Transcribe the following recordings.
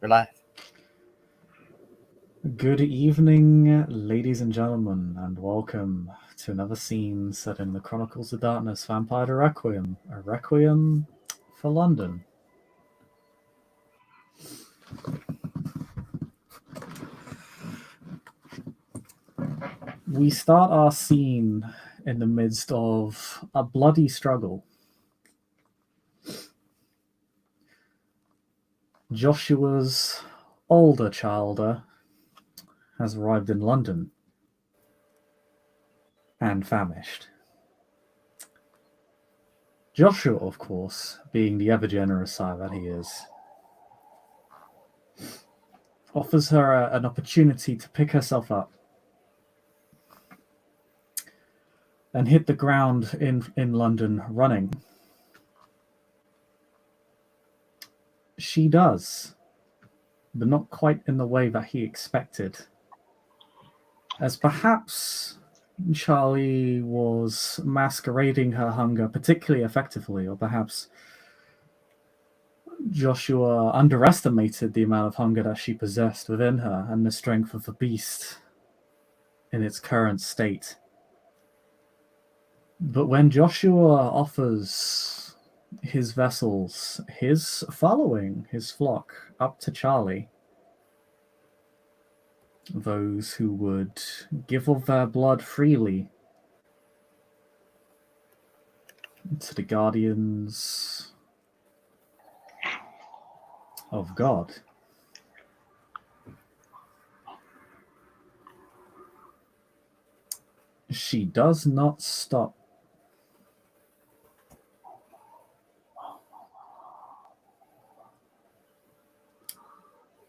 We're live. Good evening, ladies and gentlemen, and welcome to another scene set in the Chronicles of Darkness Vampire the Requiem, a Requiem for London. We start our scene in the midst of a bloody struggle. Joshua's older child has arrived in London and famished. Joshua, of course, being the ever-generous sire that he is, offers her an opportunity to pick herself up and hit the ground in London running. She does, but not quite in the way that he expected. As perhaps Charlie was masquerading her hunger particularly effectively, or perhaps Joshua underestimated the amount of hunger that she possessed within her and the strength of the beast in its current state. But when Joshua offers his vessels, his following, his flock, up to Charlie, those who would give of their blood freely to the guardians of God, she does not stop.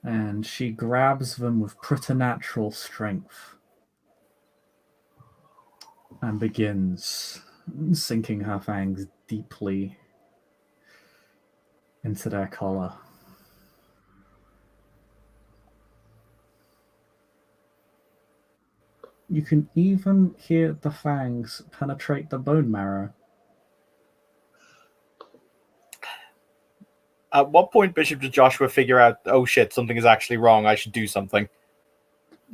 And she grabs them with preternatural strength and begins sinking her fangs deeply into their collar. You can even hear the fangs penetrate the bone marrow. At what point, Bishop, did Joshua figure out, oh shit, something is actually wrong, I should do something?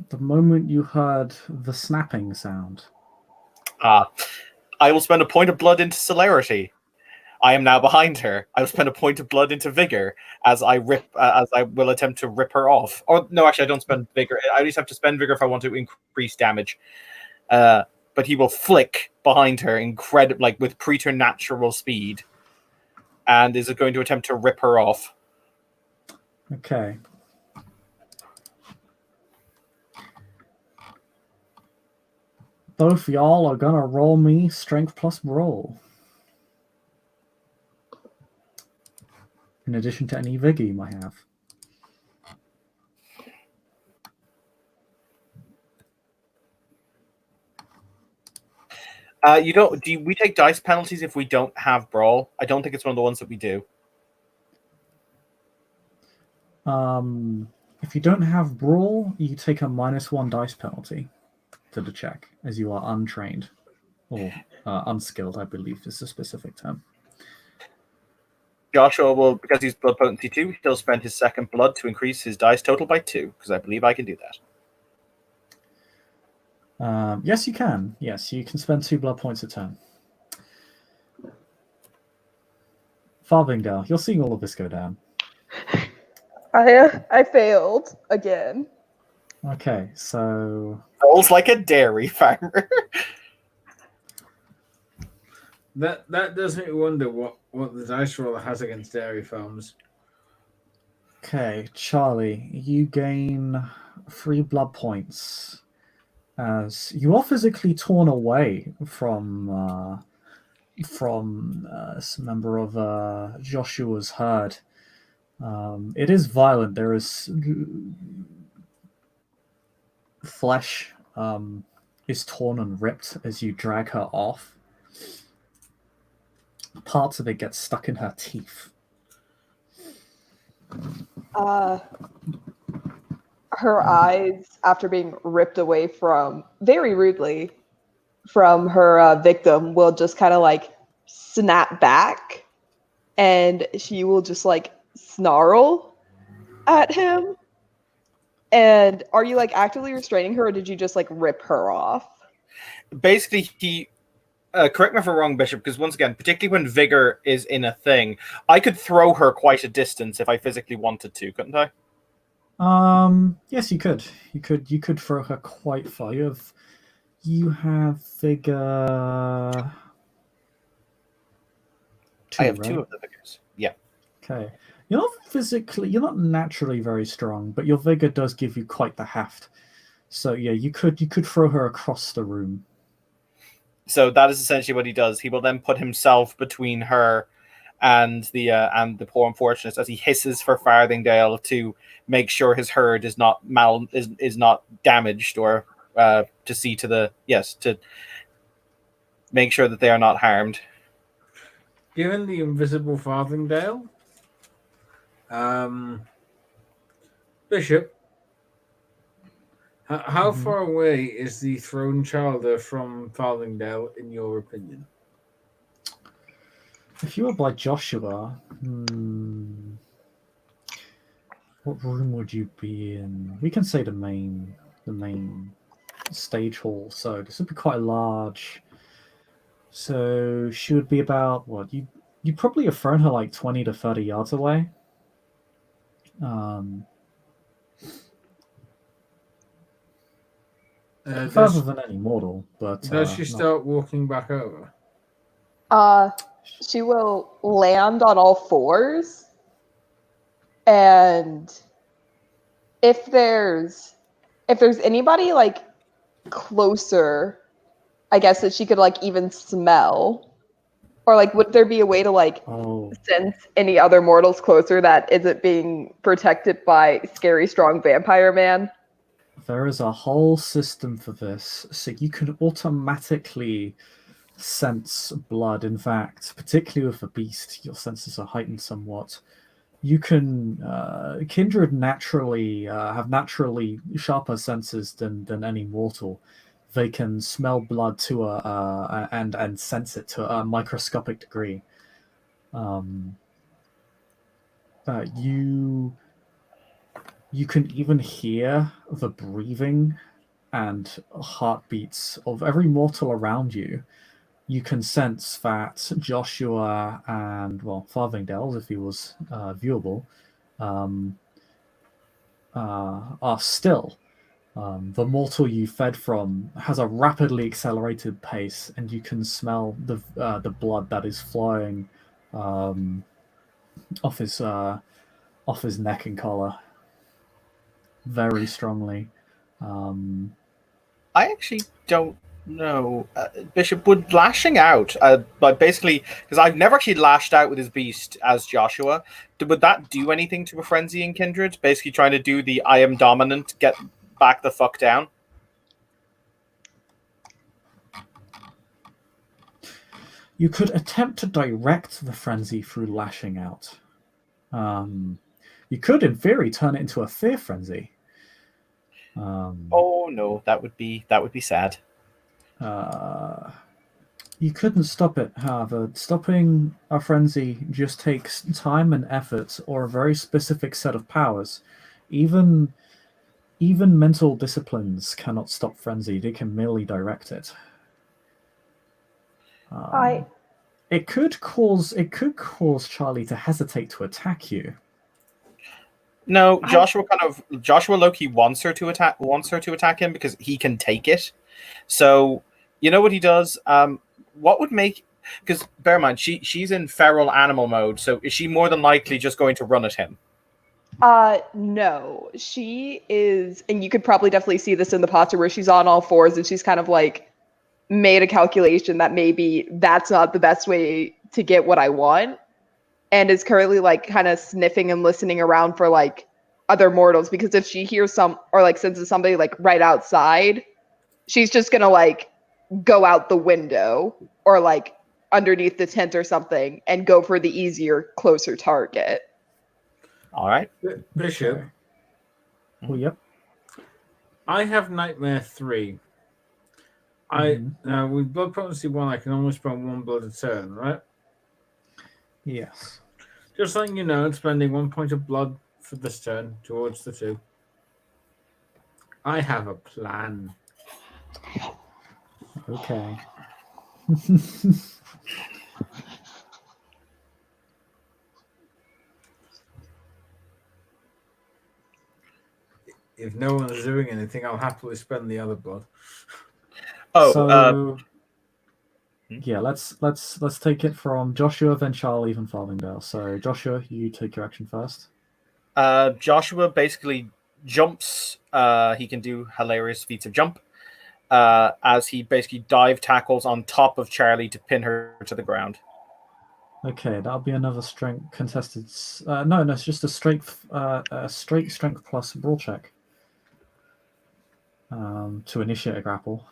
The moment you heard the snapping sound. I will spend a point of blood into celerity. I am now behind her. I will spend a point of blood into vigor as I will attempt to rip her off. Or no, actually, I don't spend vigor. I just have to spend vigor if I want to increase damage. But he will flick behind her with preternatural speed, and is going to attempt to rip her off. Okay. Both y'all are gonna roll me strength plus roll. In addition to any vigor you might have. We take dice penalties if we don't have brawl? I don't think it's one of the ones that we do. If you don't have brawl, you take a -1 dice penalty to the check, as you are untrained or unskilled, I believe is the specific term. Joshua will, because he's blood potency 2, he'll spend his second blood to increase his dice total by 2, because I believe I can do that. Yes, you can. Yes, you can spend 2 blood points a turn. Farthingale, you're seeing all of this go down. I failed again. Okay, so rolls like a dairy farmer. That does make me wonder what the dice roller has against dairy farms. Okay, Charlie, you gain 3 blood points as you are physically torn away from a member of Joshua's herd. It is violent. There is flesh is torn and ripped as you drag her off. Parts of it get stuck in her teeth. Her eyes, after being ripped away very rudely from her victim, will just kind of like snap back, and she will just like snarl at him? And are you like actively restraining her, or did you just like rip her off? Basically, he. Correct me if I'm wrong, Bishop, because once again, particularly when vigor is in a thing, I could throw her quite a distance if I physically wanted to, couldn't I? Yes, you could. You could throw her quite far. You have vigor. Two, I have right? 2 of the vigors. Yeah. Okay. You're not naturally very strong, but your vigor does give you quite the heft. So yeah, you could throw her across the room. So that is essentially what he does. He will then put himself between her and the poor unfortunates as he hisses for Farthingdale to make sure his herd is not is not damaged, or to see to the to make sure that they are not harmed. Given the invisible Farthingdale, Bishop, how far away is the Throne Childer from Farthingdale, in your opinion? If you were by Joshua, what room would you be in? We can say the main stage hall. So this would be quite large. So she would be about what you probably have thrown her like 20 to 30 yards away. Further than any mortal, but does she start walking back over? She will land on all fours, and if there's anybody like closer, I guess that she could like even smell, or like would there be a way to like sense any other mortals closer that isn't being protected by scary strong vampire man? There is a whole system for this, so you can automatically sense blood. In fact, particularly with a beast, your senses are heightened somewhat. You can kindred naturally have naturally sharper senses than any mortal. They can smell blood to and sense it to a microscopic degree. You can even hear the breathing and heartbeats of every mortal around you. You can sense that Joshua and, well, Farthingdale, if he was viewable, are still. The mortal you fed from has a rapidly accelerated pace, and you can smell the blood that is flowing off his neck and collar very strongly. I actually don't know, Bishop. Would lashing out, but basically, because I've never actually lashed out with his beast as Joshua, would that do anything to a frenzy in kindred? Basically, trying to do the I am dominant, get back the fuck down. You could attempt to direct the frenzy through lashing out. You could, in theory, turn it into a fear frenzy. Oh no, that would be sad. You couldn't stop it, however. Stopping a frenzy just takes time and effort, or a very specific set of powers. Even mental disciplines cannot stop frenzy; they can merely direct it. It could cause Charlie to hesitate to attack you. No, Joshua Loki wants her to attack him because he can take it. So you know what he does? What would make, because bear in mind she's in feral animal mode, so is she more than likely just going to run at him? No, she is, and you could probably definitely see this in the posture where she's on all fours and she's kind of like made a calculation that maybe that's not the best way to get what I want, and is currently like kind of sniffing and listening around for like other mortals, because if she hears some or like senses somebody like right outside, she's just gonna like go out the window or like underneath the tent or something and go for the easier, closer target. All right, Bishop. Well, yep. I have Nightmare 3. With Blood Potency 1, I can only spend 1 blood a turn, right? Yes. Just letting you know, spending 1 point of blood for this turn towards the 2. I have a plan. Okay. If no one is doing anything, I'll happily spend the other blood. Oh, So yeah, let's take it from Joshua, then Charlie, then Farthingdale. So Joshua, you take your action first. Joshua basically jumps. He can do hilarious feats of jump. As he basically dive tackles on top of Charlie to pin her to the ground. Okay, that'll be another strength contested. No, it's just a strength plus brawl check. To initiate a grapple.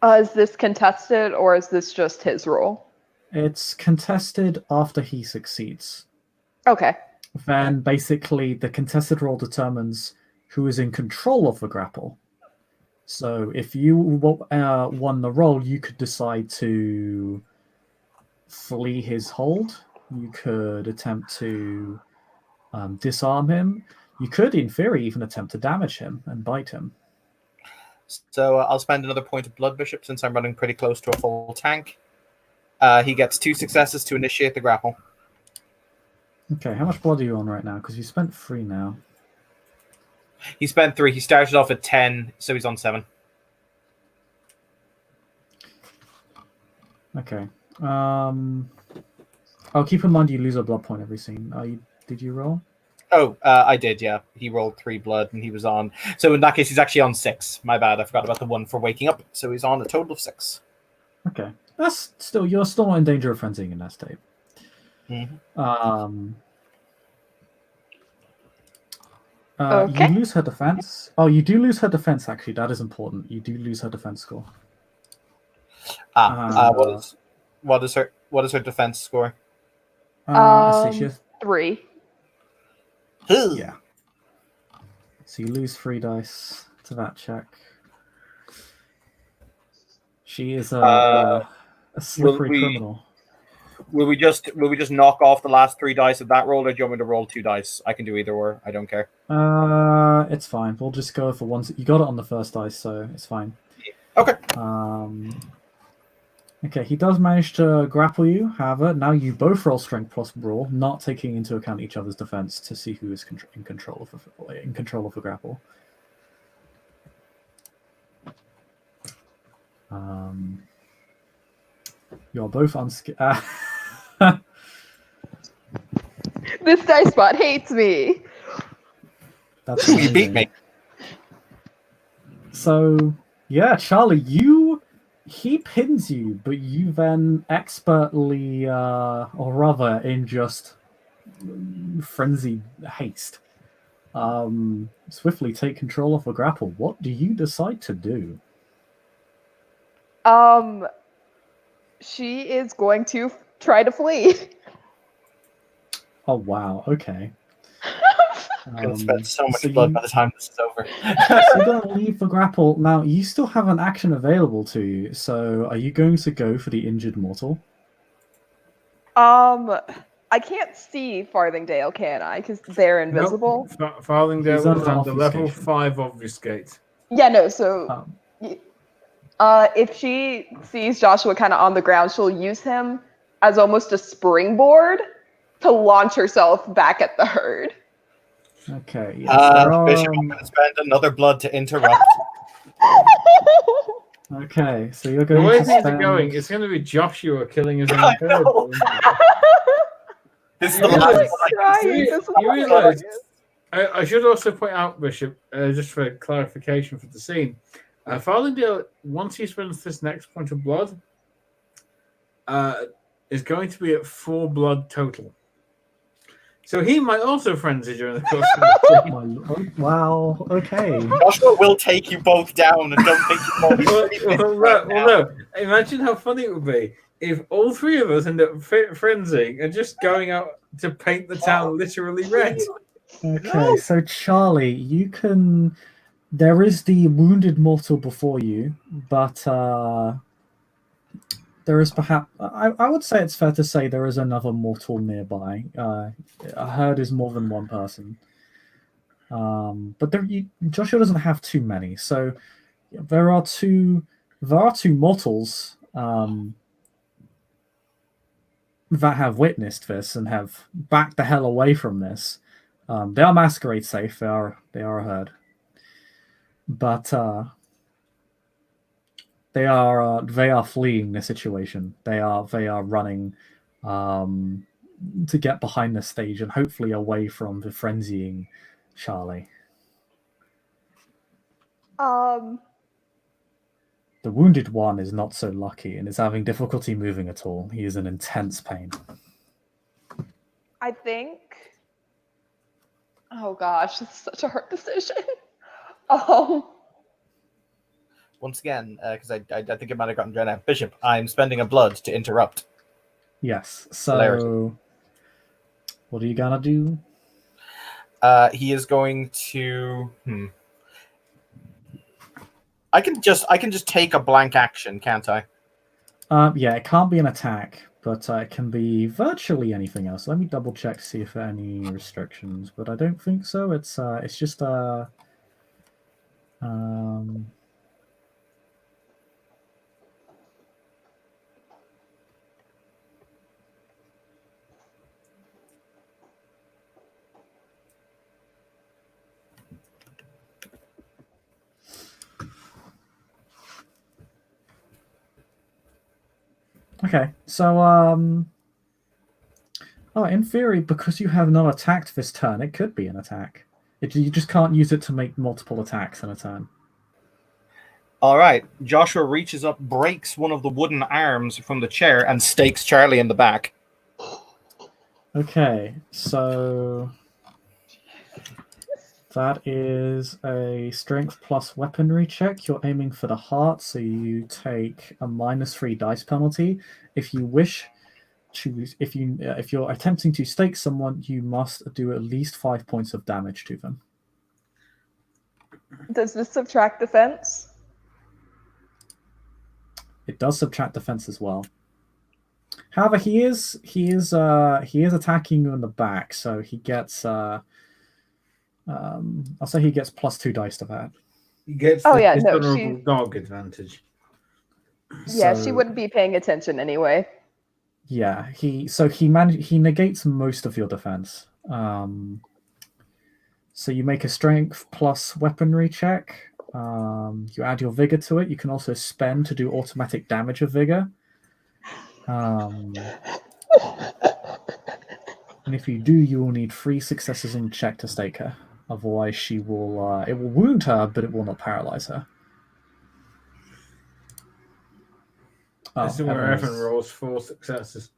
Is this contested or is this just his roll? It's contested after he succeeds. Okay. Then basically the contested roll determines who is in control of the grapple. So if you won the roll, you could decide to flee his hold. You could attempt to disarm him. You could, in theory, even attempt to damage him and bite him. So I'll spend another point of blood, Bishop, since I'm running pretty close to a full tank. He gets 2 successes to initiate the grapple. Okay, how much blood are you on right now? Because you spent 3 now. He spent 3. He started off at 10, so he's on 7. Okay. Oh, keep in mind you lose a blood point every scene. Did you roll? Oh, I did, yeah. He rolled 3 blood, and he was on... So in that case, he's actually on 6. My bad, I forgot about the 1 for waking up. So he's on a total of 6. Okay. That's still... You're still not in danger of frenzying in that state. Mm-hmm. Okay. You lose her defense. Oh, you do lose her defense, actually. That is important. You do lose her defense score. What is her defense score? Let's see, she has... 3. Yeah. So you lose 3 dice to that check. She is a slippery criminal. Will we just knock off the last 3 dice of that roll, or do you want me to roll 2 dice? I can do either or. I don't care. It's fine. We'll just go for one. You got it on the first dice, so it's fine. Okay. Okay, he does manage to grapple you. However, now you both roll strength plus brawl, not taking into account each other's defense to see who is in control of the grapple. You're both unscared. This dice bot hates me. That's You amazing. beat me. So, yeah, Charlie, he pins you, but you then expertly, or rather in just frenzied haste, swiftly take control of the grapple. What do you decide to do? She is going to try to flee. Oh, wow, okay. I'm going to spend so much so blood by the time this is over. So you're going to leave the grapple. Now, you still have an action available to you, so are you going to go for the injured mortal? I can't see Farthingdale, can I? Because they're invisible. Nope. Farthingdale He's is under under level obfuscation. 5 obfuscate. Yeah, no, so if she sees Joshua kind of on the ground, she'll use him as almost a springboard to launch herself back at the herd. Okay. Yes, Bishop, I'm going to spend another blood to interrupt. Okay, so you're The going way to things spend... are going, it's going to be Joshua killing his own I herd. know. This is the You last realize- one I can Trying, see. this is You realise, hilarious. I should also point out, Bishop, just for clarification for the scene, Farthingdale, once he spends this next point of blood, is going to be at 4 blood total. So he might also frenzy during the course of the scene. My lord. Wow, okay. Joshua will take you both down, and don't think you well, no. Imagine how funny it would be if all 3 of us end up frenzying and just going out to paint the town literally red. Okay, so Charlie, you can... There is the wounded mortal before you, but There is perhaps, I would say it's fair to say there is another mortal nearby. A herd is more than one person. But Joshua doesn't have too many, so there are two mortals that have witnessed this and have backed the hell away from this. They are masquerade safe. They are a herd, but they are fleeing the situation. They are running to get behind the stage and hopefully away from the frenzying Charlie. The wounded one is not so lucky and is having difficulty moving at all. He is in intense pain. I think. Oh gosh, it's such a hard decision. Once again, because I think it might have gotten drowned out. Bishop, I'm spending a blood to interrupt. Yes. So, Celerity. What are you gonna do? He is going to. I can just take a blank action, can't I? Yeah, it can't be an attack, but it can be virtually anything else. Let me double check to see if there are any restrictions, but I don't think so. It's just okay, so in theory, because you have not attacked this turn, it could be an attack. You just can't use it to make multiple attacks in a turn. All right. Joshua reaches up, breaks one of the wooden arms from the chair, and stakes Charlie in the back. Okay, so that is a strength plus weaponry check. You're aiming for the heart, so you take a -3 dice penalty. If you wish to, if you're attempting to stake someone, you must do at least 5 points of damage to them. Does this subtract defense? It does subtract defense as well. However, he is attacking you in the back, so he gets I'll say he gets +2 dice to that. He gets dishonorable dog advantage. Yeah, she wouldn't be paying attention anyway. Yeah, he negates most of your defense. So you make a strength plus weaponry check. You add your vigor to it. You can also spend to do automatic damage of vigor. And if you do, you will need 3 successes on the check to stake her. Otherwise, she will. It will wound her, but it will not paralyze her. This is where Evan rolls 4 successes.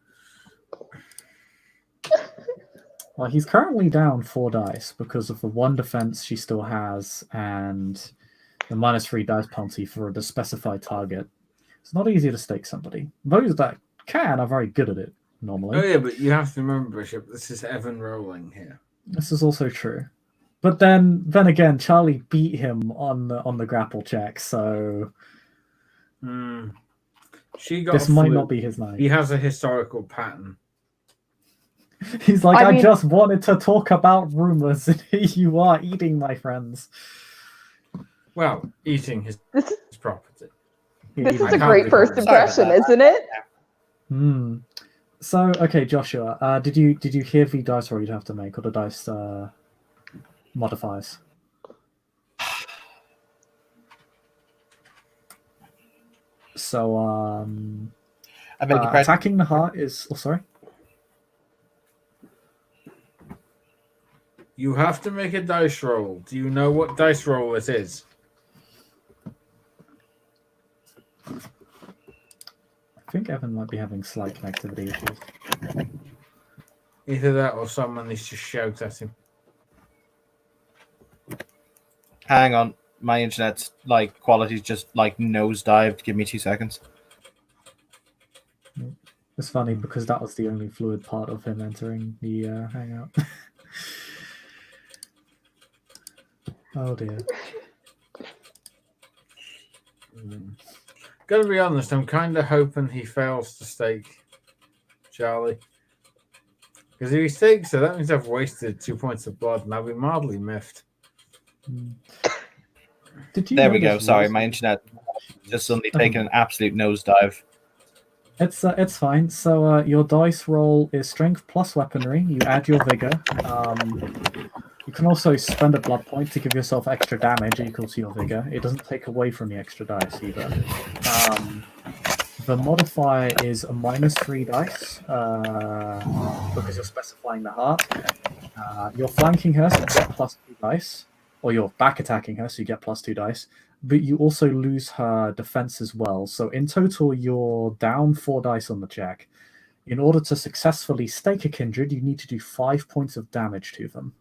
Well, he's currently down 4 dice because of the 1 defense she still has and the -3 dice penalty for the specified target. It's not easy to stake somebody. Those that can are very good at it normally. Oh yeah, but you have to remember, Bishop, this is Evan rolling here. This is also true. But then again, Charlie beat him on the grapple check, so This might not be his night. He has a historical pattern. He's like, I just wanted to talk about rumors, and here you are eating my friends. Well, eating his property. This is a great first impression, isn't it? So, okay, Joshua, did you hear the dice roll you'd have to make, or the dice modifiers? So, attacking the heart is... Oh, sorry? You have to make a dice roll. Do you know what dice roll it is? I think Evan might be having slight connectivity issues. Either that or someone needs to shout at him. Hang on. My internet's quality's just nosedived. Give me 2 seconds. It's funny because that was the only fluid part of him entering the hangout. Oh dear. gotta be honest, I'm kind of hoping he fails to stake Charlie. Because if he stakes her, that means I've wasted 2 points of blood and I'll be mildly miffed. Did you There know we go. this Sorry, was- my internet just suddenly Okay. taken an absolute nosedive. It's fine. So your dice roll is strength plus weaponry. You add your vigor. You can also spend a blood point to give yourself extra damage equal to your vigor. It doesn't take away from the extra dice either. The modifier is a -3 dice because you're specifying the heart. You're flanking her, so you get +2 dice, or you're back attacking her, so you get +2 dice. But you also lose her defense as well. So in total, you're down 4 dice on the check. In order to successfully stake a kindred, you need to do 5 points of damage to them.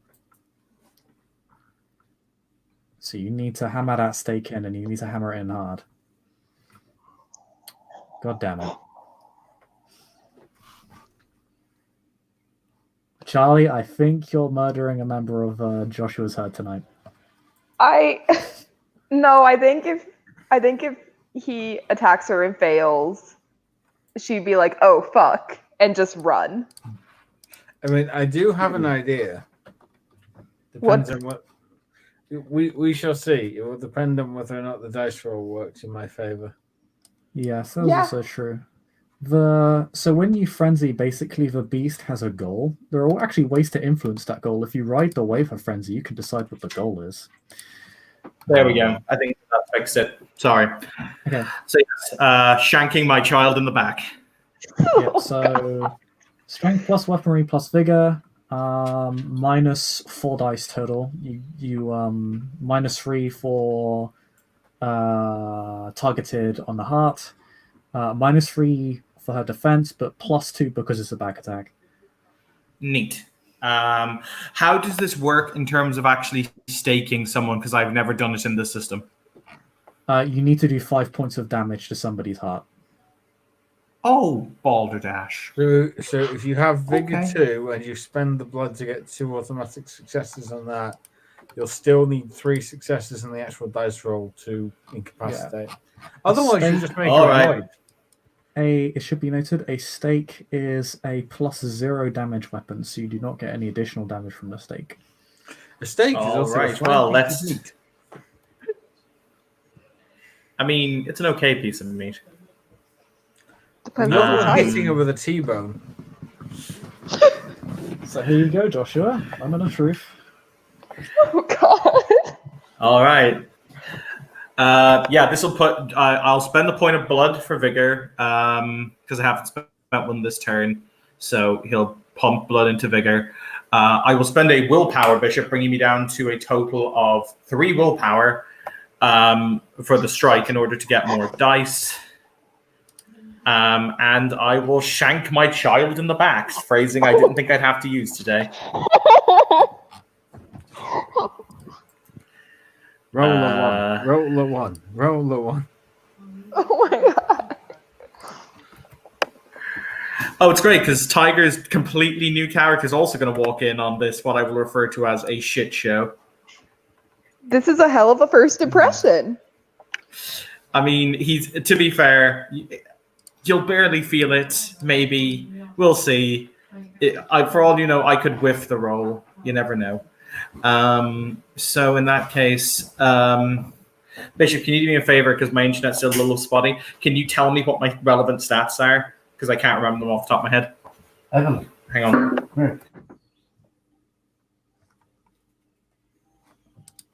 So you need to hammer that stake in, and you need to hammer it in hard. God damn it. Charlie, I think you're murdering a member of Joshua's herd tonight. No, I think if he attacks her and fails, she'd be like, "Oh fuck," and just run. I mean, I do have an idea. Depends on what we shall see. It will depend on whether or not the dice roll works in my favor. Yes, that's Yeah. also true. So when you frenzy, basically the beast has a goal. There are actually ways to influence that goal. If you ride the wave of frenzy, you can decide what the goal is. There we go. I think that fixed it. Sorry. Okay. So yes, shanking my child in the back. Yep. So strength plus weaponry plus vigor, -4 dice total. You -3 for targeted on the heart, -3 for her defense, but +2 because it's a back attack. Neat. How does this work in terms of actually staking someone? Because I've never done it in this system. You need to do 5 points of damage to somebody's heart. Oh, balderdash. So if you have Vigor Okay. 2 and you spend the blood to get 2 automatic successes on that, you'll still need 3 successes in the actual dice roll to incapacitate. Otherwise, you just make All a right. void. It should be noted, a stake is a +0 damage weapon, so you do not get any additional damage from the stake. A stake is All also right, a fine well, piece let's- of meat. I mean, it's an okay piece of meat. Depends No on the one type. hitting her with a T-bone. So here you go, Joshua. I'm in the truth. Oh god. All right. Yeah, this will put. I'll spend the point of blood for vigor because I haven't spent one this turn. So he'll pump blood into vigor. I will spend a willpower bishop, bringing me down to a total of 3 willpower for the strike in order to get more dice. And I will shank my child in the back. Phrasing I didn't think I'd have to use today. Roll a Uh, 1. Roll a 1. Roll a 1. Oh my god. Oh, it's great because Tiger's completely new character is also going to walk in on this, what I will refer to as a shit show. This is a hell of a first impression. I mean, he's, to be fair, you'll barely feel it. Maybe we'll see. For all you know, I could whiff the roll. You never know. So in that case, Bishop, can you do me a favor because my internet's still a little spotty? Can you tell me what my relevant stats are? Because I can't remember them off the top of my head. Hang on.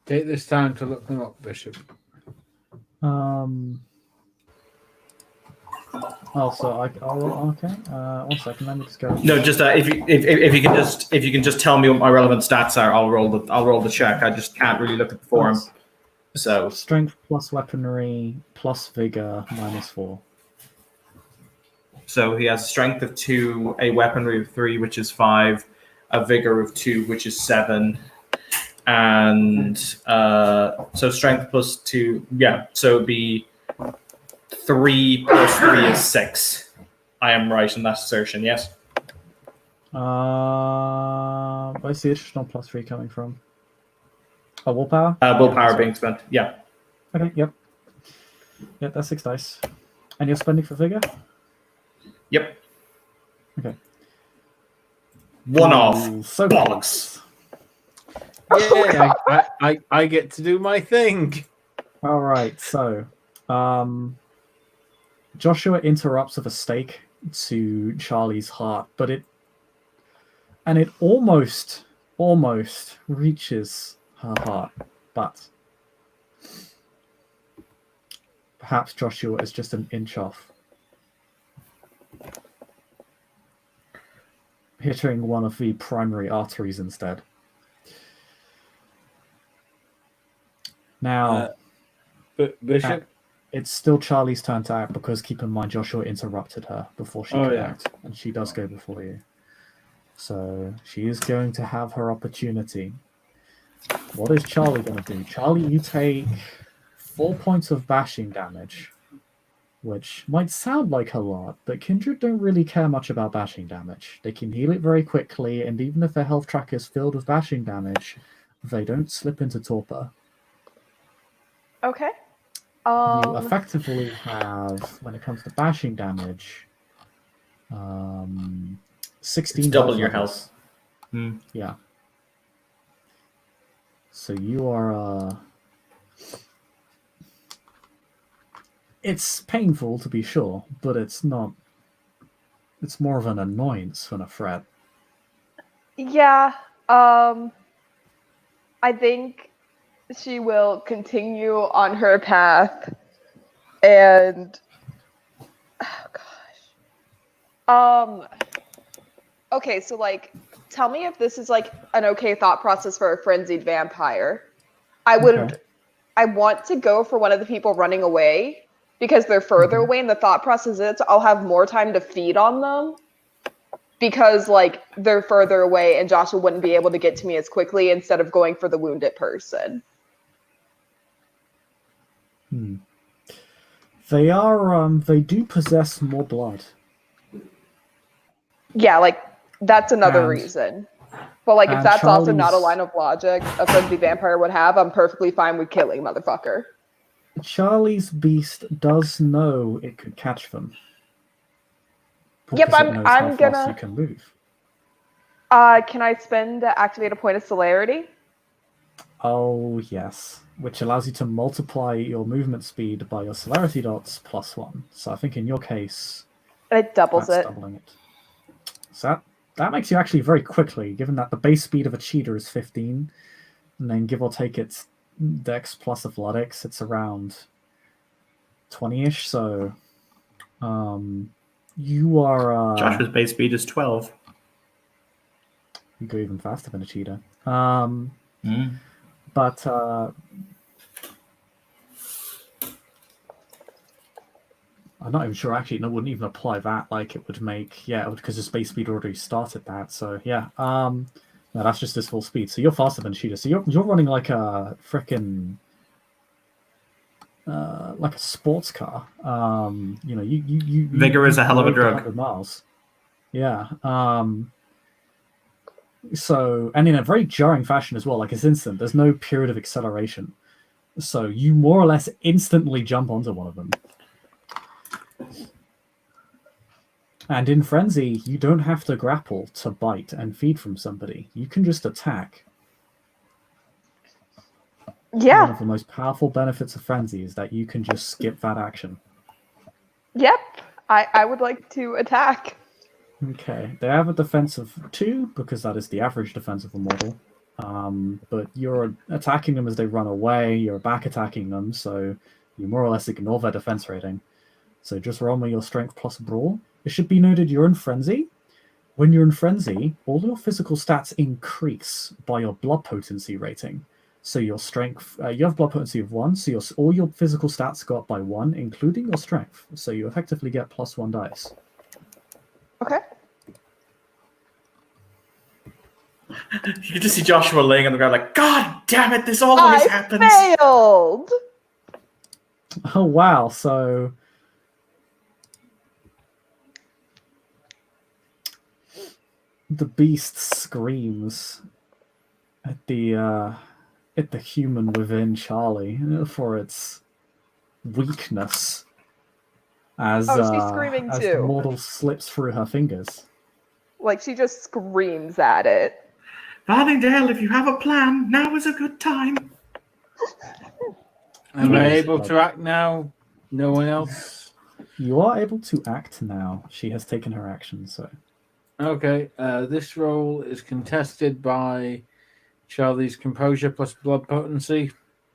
Take this time to look them up, Bishop. Also, okay. 1 second. Let me just go. No, just if you can just tell me what my relevant stats are, I'll roll the check. I just can't really look at the form. So Strength plus weaponry plus vigor -4. So he has a strength of 2, a weaponry of 3, which is 5, a vigor of 2, which is 7, and so strength plus 2. Yeah, so it'd be 3 plus 3 is 6. I am right in that assertion. Yes. Where's the additional +3 coming from? Oh, willpower? Willpower Yeah, being spent. Yeah. okay, yep. Yep, that's 6 dice. And you're spending for vigor? Yep. Okay. One off. Ooh, so Bollocks. Yeah, I get to do my thing. All right, so Joshua interrupts with a stake to Charlie's heart, but it almost reaches her heart, but perhaps Joshua is just an inch off, hitting one of the primary arteries instead. Now, Bishop. it's still Charlie's turn to act because keep in mind Joshua interrupted her before she could act, and she does go before you. So she is going to have her opportunity. What is Charlie going to do? Charlie, you take 4 points of bashing damage, which might sound like a lot, but Kindred don't really care much about bashing damage. They can heal it very quickly, and even if their health track is filled with bashing damage, they don't slip into torpor. Okay. You effectively have, when it comes to bashing damage, 16 It's double your levels. health. Yeah. So you are. It's painful to be sure, but it's not. It's more of an annoyance than a threat. Yeah. I think she will continue on her path, and oh gosh. Okay, so like, tell me if this is like an okay thought process for a frenzied vampire. I want to go for one of the people running away because they're further away, and the thought process is I'll have more time to feed on them because like they're further away and Joshua wouldn't be able to get to me as quickly instead of going for the wounded person. They are. They do possess more blood. Yeah, like that's another And- reason. But like if and that's also not a Charlie's- line of logic a frenzied vampire would have, I'm perfectly fine with killing motherfucker. Charlie's beast does know it could catch them. Yep, because it knows how I'm fast gonna- you can move. Can I spend to activate a point of celerity? Oh yes, which allows you to multiply your movement speed by your celerity dots +1. So I think in your case, It doubles that's it. doubling it. So that makes you actually very quickly, given that the base speed of a cheetah is 15, and then give or take its dex plus athletics, it's around 20-ish. So you are Joshua's base speed is 12. you go even faster than a cheetah. But I'm not even sure. Actually, it wouldn't even apply that. Like it would make because the space speed already started that. So yeah, no, that's just his full speed. So you're faster than cheetah. So you're running like a frickin' like a sports car. You know, you Vigor is a hell of a rode drug. 100 miles. Yeah. So, and in a very jarring fashion as well, like it's instant. There's no period of acceleration. So you more or less instantly jump onto one of them. And in Frenzy, you don't have to grapple to bite and feed from somebody. You can just attack. One Yeah. of the most powerful benefits of Frenzy is that you can just skip that action. Yep. I would like to attack. Okay, they have a defense of 2 because that is the average defense of a model. But you're attacking them as they run away. You're back attacking them, so you more or less ignore their defense rating. So just roll me your strength plus brawl. It should be noted you're in Frenzy. When you're in Frenzy, all your physical stats increase by your blood potency rating. So your strength, you have blood potency of 1, so all your physical stats go up by 1, including your strength. So you effectively get +1 dice. Okay. You can just see Joshua laying on the ground like, God damn it, this always I happens. failed. Oh wow! So the beast screams at the human within Charlie for its weakness, as Oh, she's screaming as too. the mortal slips through her fingers. Like she just screams at it. Farthingdale, if you have a plan, now is a good time. Am I Yes, able but- to act now? No one else? You are able to act now. She has taken her action, so Okay. This roll is contested by Charlie's composure plus blood potency.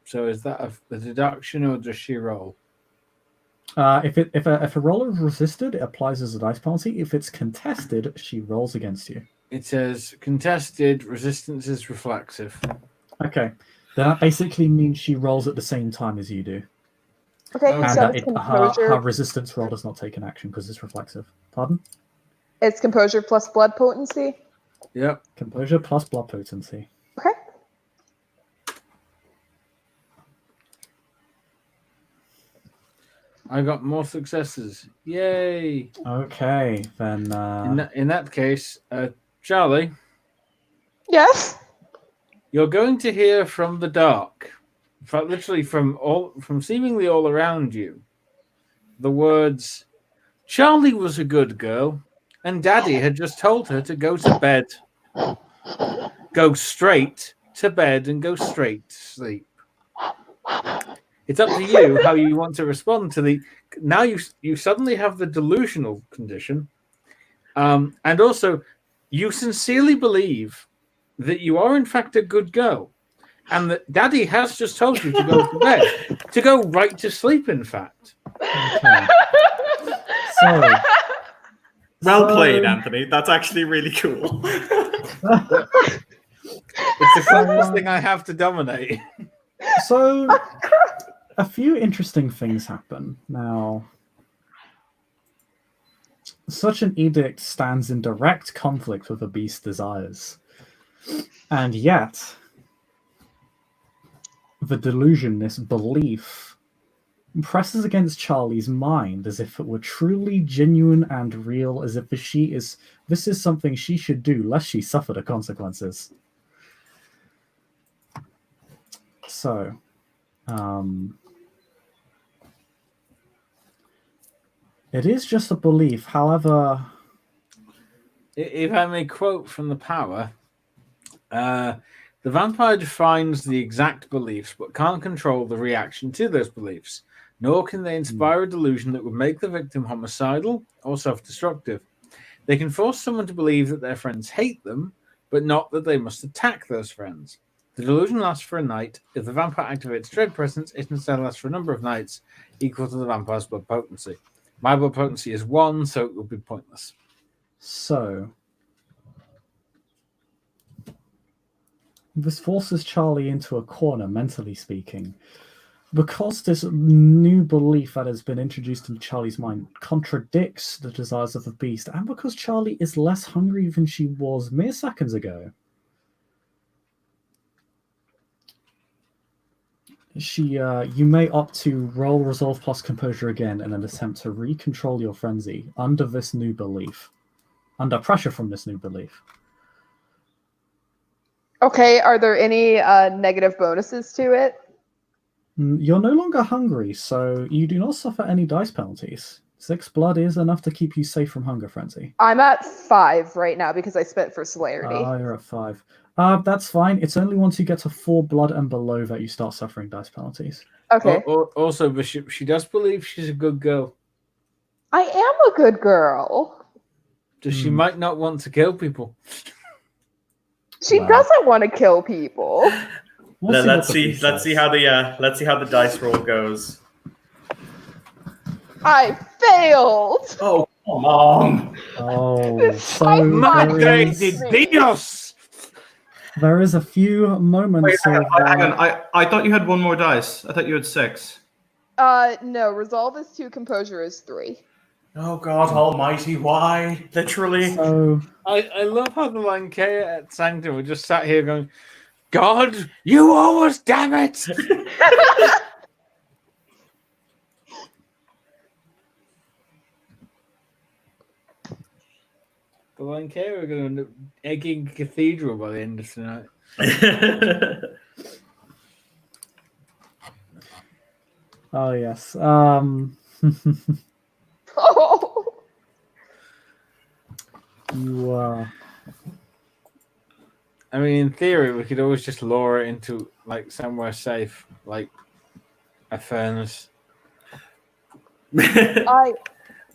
So is that a deduction or does she roll? if a roller is resisted, it applies as a dice penalty. If it's contested, she rolls against you. It says contested, resistance is reflexive. Okay, then that basically means she rolls at the same time as you do, Okay, And so and it's her composure. resistance roll does not take an action because it's reflexive. Pardon? It's composure plus blood potency. Yep. Composure plus blood potency. Okay. I got more successes. Yay! Okay, then. In that case, Charlie, Yes. you're going to hear from the dark, in fact, literally from seemingly all around you, the words, "Charlie was a good girl, and Daddy had just told her to go to bed. Go straight to bed and go straight to sleep." It's up to you how you want to respond to the. Now you suddenly have the delusional condition, and also you sincerely believe that you are in fact a good girl, and that Daddy has just told you to go to bed, to go right to sleep. In fact, Okay. So, Well So- played, Anthony. That's actually really cool. it's the closest thing I have to dominate. so a few interesting things happen now. Such an edict stands in direct conflict with the beast's desires, and yet the delusion, this belief, presses against Charlie's mind as if it were truly genuine and real, as if this is something she should do lest she suffer the consequences. So, it is just a belief. However, If I may quote from the power, the vampire defines the exact beliefs but can't control the reaction to those beliefs, nor can they inspire a delusion that would make the victim homicidal or self-destructive. They can force someone to believe that their friends hate them, but not that they must attack those friends. The delusion lasts for a night. If the vampire activates dread presence, it instead lasts for a number of nights equal to the vampire's blood potency. My blood potency is 1, so it will be pointless. so this forces Charlie into a corner, mentally speaking, because this new belief that has been introduced into Charlie's mind contradicts the desires of the beast, and because Charlie is less hungry than she was mere seconds ago. You may opt to roll Resolve plus Composure again in an attempt to recontrol your frenzy under this new belief, under pressure from this new belief. Okay, are there any negative bonuses to it? You're no longer hungry, so you do not suffer any dice penalties. 6 blood is enough to keep you safe from hunger frenzy. I'm at 5 right now because I spent for celerity. You're at 5. That's fine. It's only once you get to 4 blood and below that you start suffering dice penalties. Okay. Also, but she does believe she's a good girl. I am a good girl. Just she might not want to kill people. She Wow. doesn't want to kill people. We'll Let's what the see. beast Let's see says. how the dice roll goes. I failed. Oh, come on! Oh, It's so my Madre mind. de Dios! there is a few Wait, moments hang of on, hang on. I thought you had one more dice. I thought you had 6. No, resolve is 2, composure is 3. Oh God Almighty! Why? Literally. so I love how the Lankea at Sanctum were just sat here going, God, you always, damn it! The Lankea are going to egging cathedral by the end of tonight. oh yes. You I mean, in theory, we could always just lure it into like somewhere safe, like a furnace. I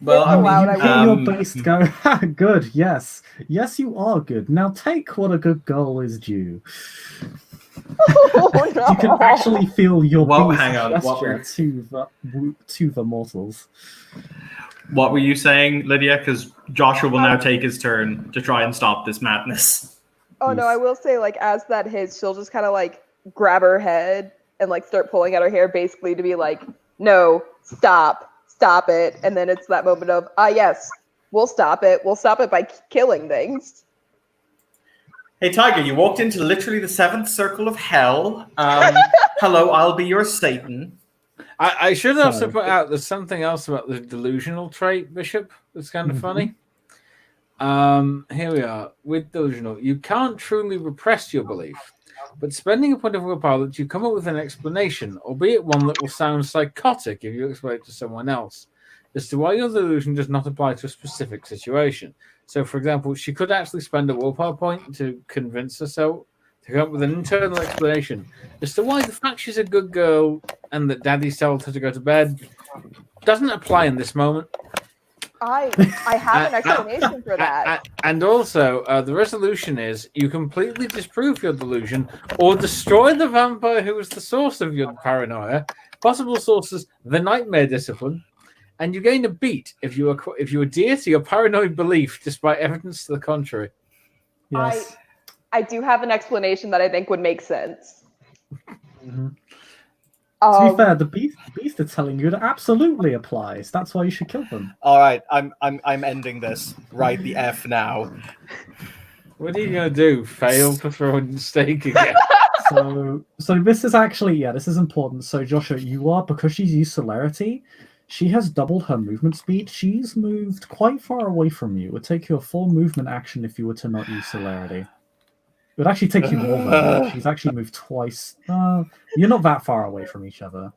Well, It's I mean, allowed, I hear will. your beast go. "Ha, good, yes, yes, you are good. Now take what a good girl is due." Oh, no. You can actually feel your Whoa, beast hang on, what gesture to the mortals. what were you saying, Lydia? Because Joshua will now take his turn to try and stop this madness. Oh no, I will say, like, as that hits, she'll just kind of like grab her head and like start pulling at her hair, basically to be like, "No, stop it." And then it's that moment of, yes, we'll stop it. We'll stop it by killing things. Hey, Tiger, you walked into literally the seventh circle of hell. Hello, I'll be your Satan. I should also So- put out there's something else about the delusional trait, Bishop, that's kind of funny. Here we are. With delusional, you can't truly repress your belief, but spending a point of willpower lets you come up with an explanation, albeit one that will sound psychotic if you explain it to someone else, as to why your delusion does not apply to a specific situation. So, for example, she could actually spend a willpower point to convince herself to come up with an internal explanation as to why the fact she's a good girl and that Daddy's told her to go to bed doesn't apply in this moment. I have an explanation for that. And also, the resolution is you completely disprove your delusion or destroy the vampire who is the source of your paranoia. Possible sources: the nightmare discipline, and you gain a beat if you adhere to your paranoid belief despite evidence to the contrary. Yes. I do have an explanation that I think would make sense. Mhm. To be fair, the beast are telling you that absolutely applies. That's why you should kill them. All right, I'm ending this right the f now. What are you gonna do? Fail to throw in the stake again? So this is actually, this is important. So Joshua, you are, because she's used celerity, she has doubled her movement speed. She's moved quite far away from you. It would take you a full movement action if you were to not use celerity. It would actually take you more than that. She's actually moved twice. You're not that far away from each other.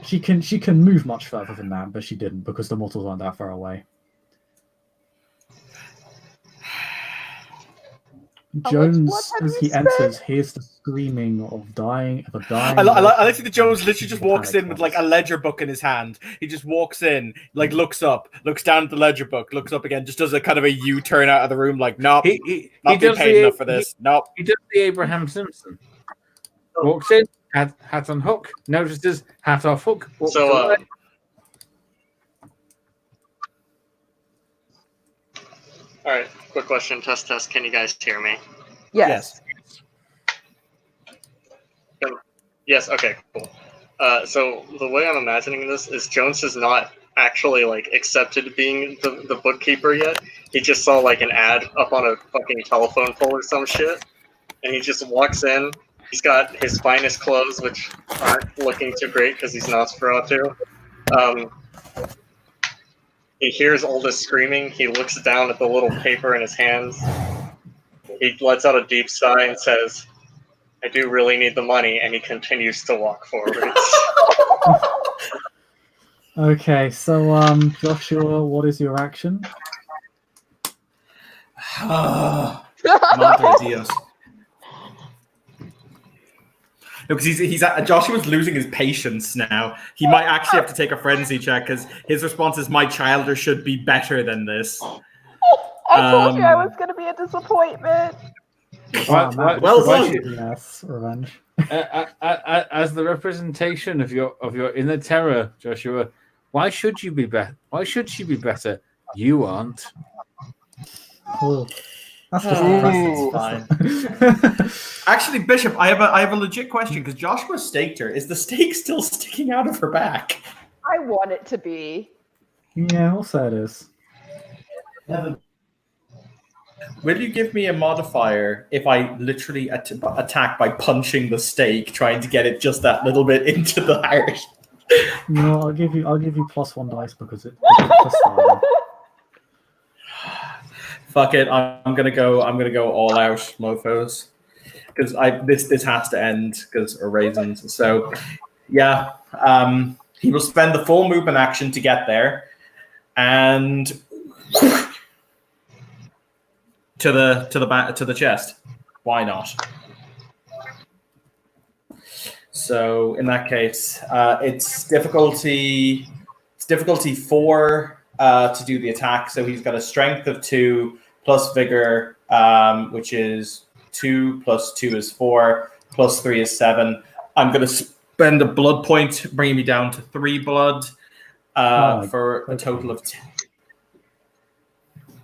She can move much further than that, but she didn't because the mortals aren't that far away. Jones, blood as have he you enters, hears the screaming of dying. I like that Jones literally just walks in with like a ledger book in his hand. He just walks in, like looks up, looks down at the ledger book, looks up again, just does a kind of a U-turn out of the room, like, nope, not being paid enough for this. Nope. He does the Abraham Simpson. Walks in, hat on hook, notices, hat off hook. Walks away. All right, quick question, test. Can you guys hear me? Yes. Yes. Okay. Cool. So the way I'm imagining this is Jones has not actually like accepted being the bookkeeper yet. He just saw like an ad up on a fucking telephone pole or some shit, and he just walks in. He's got his finest clothes, which aren't looking too great because he's Nosferatu. He hears all this screaming. He looks down at the little paper in his hands. He lets out a deep sigh and says, "I do really need the money," and he continues to walk forward. Okay, so Joshua, what is your action? Madre Dios. No, because Joshua's losing his patience now. He might actually have to take a frenzy check because his response is, "My child should be better than this." I told you I was going to be a disappointment. Well done. Yes, revenge. As the representation of your inner terror, Joshua, why should you be better? Why should she be better? You aren't. Oh, that's just impressive. Actually, Bishop, I have a legit question because Joshua staked her. Is the stake still sticking out of her back? I want it to be. Yeah, we'll say it is. Will you give me a modifier if I literally attack by punching the stake, trying to get it just that little bit into the heart? No, I'll give you +1 dice because it's +1. Fuck it, I'm gonna go all out, mofos, because this has to end because of raisins. So yeah, he will spend the full movement action to get there, and to the chest. Why not? So in that case, it's difficulty 4 to do the attack. So he's got a strength of 2 plus vigor, which is 2 plus 2 is 4 plus 3 is 7. I'm going to spend a blood point, bringing me down to 3 blood for a total of 10.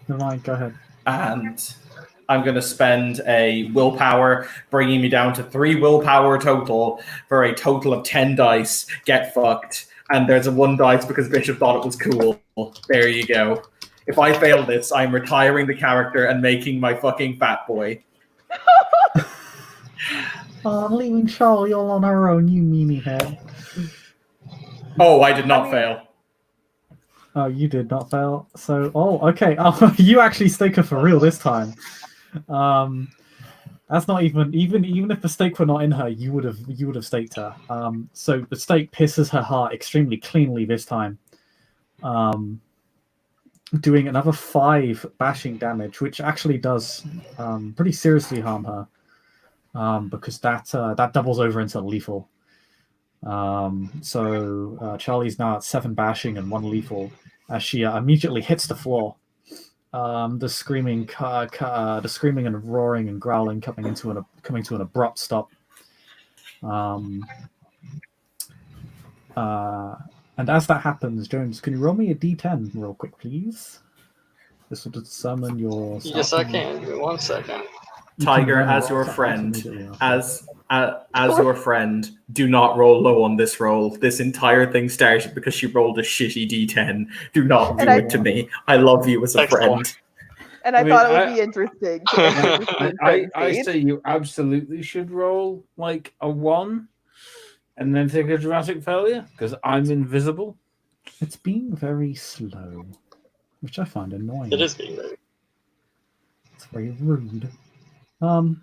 Never mind, go ahead. And I'm going to spend a willpower, bringing me down to 3 willpower total for a total of 10 dice. Get fucked. And there's a 1 dice because Bishop thought it was cool. There you go. If I fail this, I'm retiring the character and making my fucking fat boy. I'm leaving Charlie all on her own, you meanie head. Oh, I did not fail. Oh, you did not fail. So, okay. Oh, you actually stake her for real this time. That's not even if the stake were not in her, you would have staked her. So the stake pierces her heart extremely cleanly this time, doing another 5 bashing damage, which actually does pretty seriously harm her, because that doubles over into lethal. So Charlie's now at 7 bashing and 1 lethal as she immediately hits the floor. The screaming and roaring and growling coming to an abrupt stop. And as that happens, Jones, can you roll me a d10 real quick, please? This will determine your. Yes, I can. Give me 1 second. Tiger, as your friend, as your friend, do not roll low on this roll. This entire thing started because she rolled a shitty d10. Do not do it to me. I love you as a friend. And I thought it would be interesting. I say you absolutely should roll like a 1 and then take a dramatic failure because I'm invisible. It's being very slow, which I find annoying. It is being very. It's very rude. There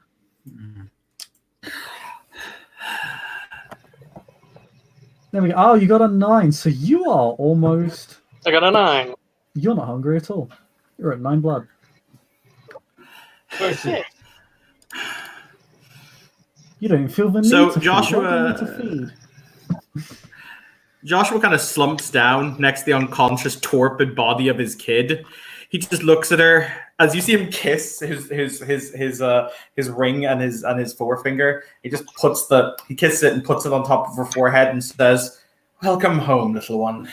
we go. Oh, you got a 9. So you are almost. I got a 9. You're not hungry at all. You're at 9 blood. Yeah. You don't even feel the need So to Joshua, feed. What do you need to feed? Joshua kind of slumps down next to the unconscious, torpid body of his kid. He just looks at her as you see him kiss his ring and his forefinger. He just kisses it and puts it on top of her forehead and says, "Welcome home, little one."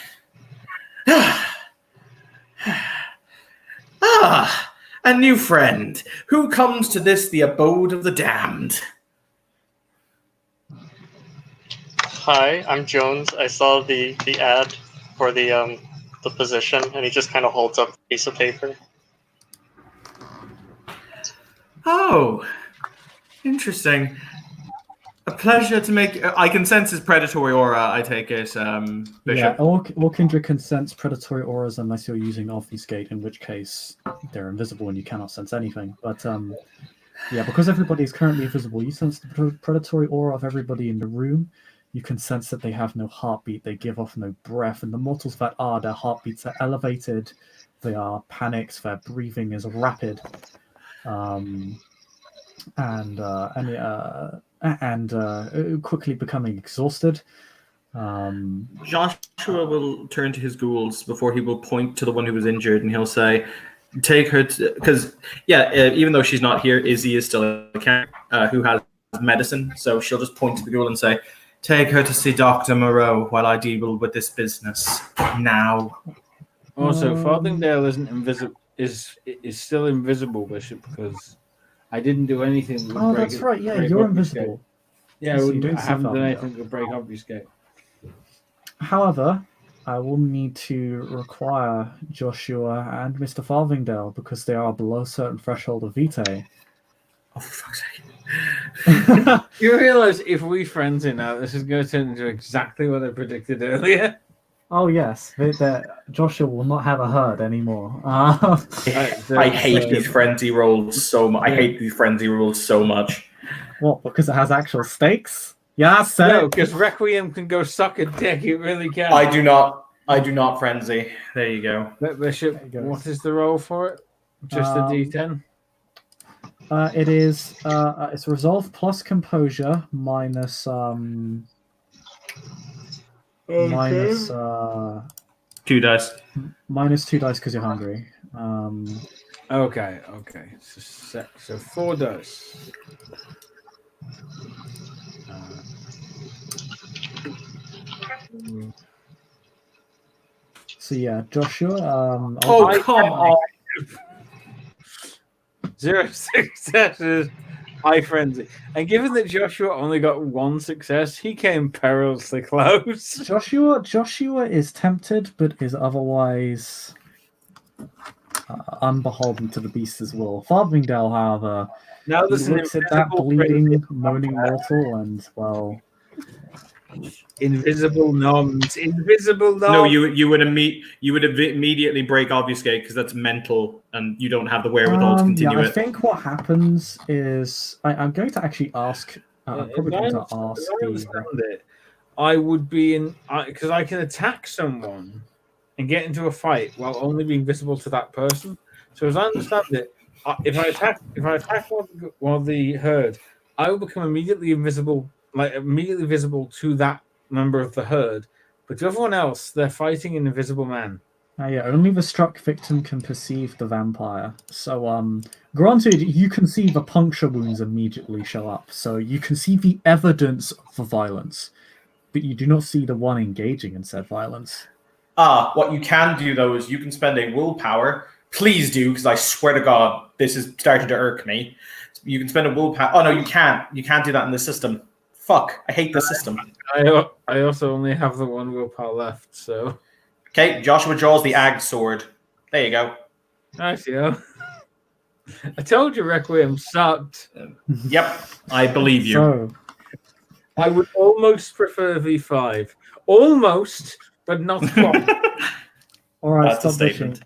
A new friend. Who comes to this, the abode of the damned? Hi, I'm Jones. I saw the ad for the position, and he just kind of holds up a piece of paper. Oh, interesting. A pleasure to make. I can sense his predatory aura. I take it, Bishop. Yeah, all kindred can sense predatory auras unless you're using obfuscate, in which case they're invisible and you cannot sense anything. But yeah, because everybody is currently invisible, you sense the predatory aura of everybody in the room. You can sense that they have no heartbeat, they give off no breath, and the mortals that are, their heartbeats are elevated, they are panicked, their breathing is rapid, and quickly becoming exhausted. Joshua will turn to his ghouls before he will point to the one who was injured, and he'll say, "Take her," because even though she's not here, Izzy is still a character who has medicine, so she'll just point to the ghoul and say, "Take her to see Dr. Moreau while I deal with this business now." Also, Farthingdale isn't invisible. Is still invisible, Bishop, because I didn't do anything. Oh, that's right. Yeah, you're invisible. Yeah, So I you haven't done anything to break obfuscate. However, I will need to require Joshua and Mr. Farthingdale because they are below a certain threshold of vitae. Oh, for fuck's sake. You realize if we friends in now, this is going to turn into exactly what I predicted earlier. Oh yes, Joshua will not have a herd anymore. I hate these frenzy rolls so much. I hate these frenzy rolls so much. What? Because it has actual stakes? Yeah, No, because Requiem can go suck a dick. It really can. I do not. I do not frenzy. There you go. Bishop, There you go. what is the roll for it? Just a D10? It is it's resolve plus composure minus minus 2 dice. minus 2 dice because you're hungry. Okay. So 4 dice. So yeah, Joshua. Oh, come on. 0 successes. High frenzy. And given that Joshua only got 1 success, he came perilously close. Joshua is tempted, but is otherwise unbeholden to the beast's will. Farthingdale, however, Now there's an looks at that invisible bleeding, moaning mortal, and well, invisible noms. Invisible noms. No, you would immediately break obfuscate because that's mental, and you don't have the wherewithal to continue yeah, I it. think what happens is I'm going to actually ask. I'm probably going to ask I understand it. I would be in because I can attack someone and get into a fight while only being visible to that person. So as I understand it, if I attack one of the herd, I will become immediately visible to that member of the herd. But to everyone else, they're fighting an invisible man. Yeah, only the struck victim can perceive the vampire. So, granted, you can see the puncture wounds immediately show up, so you can see the evidence of the violence, but you do not see the one engaging in said violence. What you can do though is you can spend a willpower. Please do, because I swear to God, this is starting to irk me. You can spend a willpower. Oh no, you can't. You can't do that in the system. Fuck! I hate the system. I also only have the 1 willpower left, so. Okay, Joshua draws the Ag sword. There you go. Nice, yeah. I told you Requiem sucked. Yep, I believe you. So, I would almost prefer V5. Almost, but not quite. alright, That's a stop bitching. statement.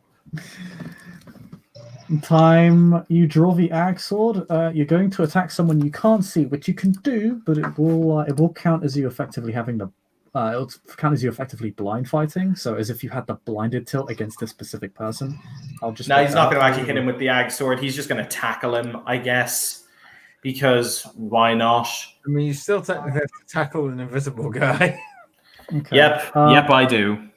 Time you draw the ag sword, you're going to attack someone you can't see, which you can do, but it will count as you effectively having the it'll count as you effectively blind fighting. So as if you had the blinded tilt against a specific person. I'll just No, he's not going to actually hit him with the Ag sword. He's just going to tackle him, I guess, because why not? I mean, you still technically have to tackle an invisible guy. Okay. Yep, I do.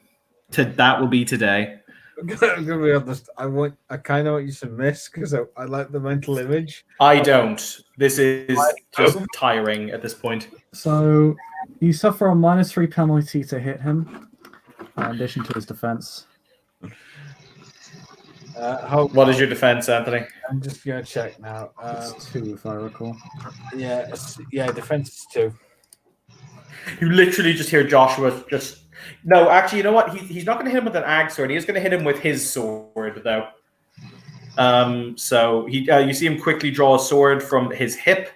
That will be today. I'm gonna be honest. I kind of want you to miss because I like the mental image. I don't. This is just tiring at this point. So you suffer a -3 penalty to hit him, in addition to his defense. What is your defense, Anthony? I'm just gonna check now. It's 2, if I recall. Yeah, defense is 2. You literally just hear Joshua just. No, actually, you know what? He's not going to hit him with an Ag sword. He's going to hit him with his sword, though. So you see him quickly draw a sword from his hip.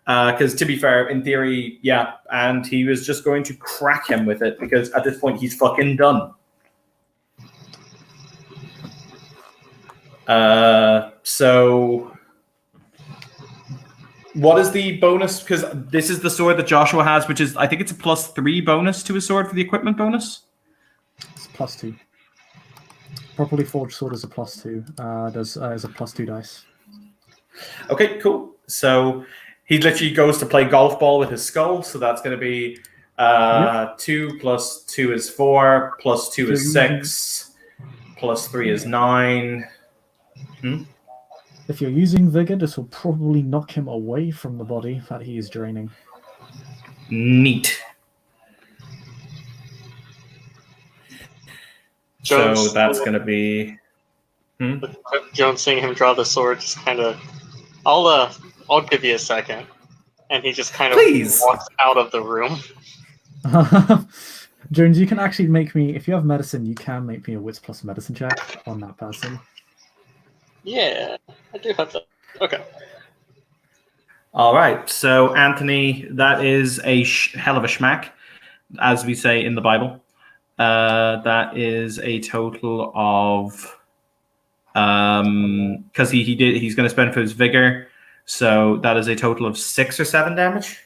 Because to be fair, in theory, yeah, and he was just going to crack him with it because at this point he's fucking done. So what is the bonus? Because this is the sword that Joshua has, which is, I think it's a +3 bonus to his sword for the equipment bonus. It's +2. Properly forged sword is a +2. Is a +2 dice. Okay, cool. So he literally goes to play golf ball with his skull. So that's going to be 2 + 2 is 4, +2 is 6, +3 is 9. If you're using vigor, this will probably knock him away from the body that he is draining. Neat. Jones, So that's going to be. Jones seeing him draw the sword just kind of. I'll give you a second, and he just kind of Please. walks out of the room. Jones, you can actually make me, if you have medicine, you can make me a wits plus medicine check on that person. Yeah, I do have that. Okay. All right. So, Anthony, that is a hell of a schmack, as we say in the Bible. That is a total of, because he's going to spend for his vigor. So that is a total of 6 or 7 damage.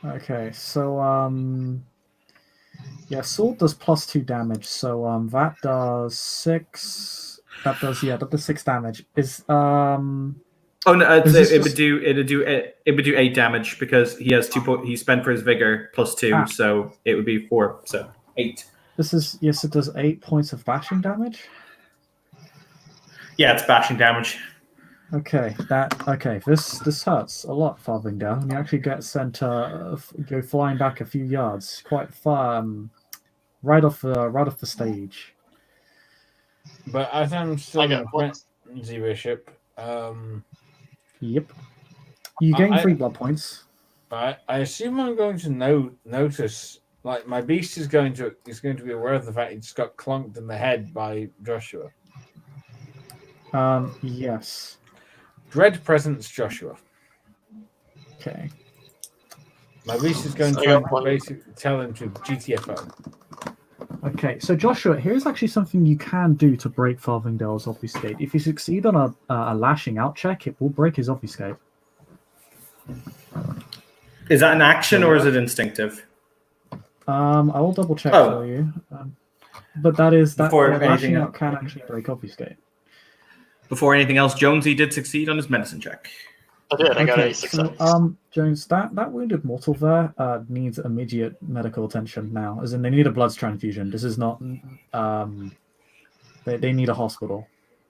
Okay, so Yeah, sword does +2 damage, so that does 6. That does 6 damage. Is Oh no, Is this it would just- do 8 damage because he has 2 he spent for his vigor +2, Ah. so it would be 4, so 8. this is yes, it does 8 points of bashing damage. Yeah, it's bashing damage. Okay, this hurts a lot, Farthingdale, and you actually get sent go flying back a few yards, quite far, right off the stage. But as I'm still I in got points. frenzy, Bishop, Yep, you gain I- 3 blood points. I assume I'm going to notice, like my beast is going to be aware of the fact he just got clunked in the head by Joshua. Yes. Dread presence, Joshua. Okay. My beast is going I to got one. basically tell him to GTFO. Okay, so Joshua, here's actually something you can do to break Farthingdale's obfuscate. If you succeed on a lashing out check, it will break his obfuscate. Is that an action or is it instinctive? I will double check Oh. for you. But that is that Before lashing anything out else. can actually break obfuscate. Before anything else, Jonesy did succeed on his medicine check. I did. I got Okay, a success. so Jones, that wounded mortal there needs immediate medical attention now. As in, they need a blood transfusion. This is not. They need a hospital,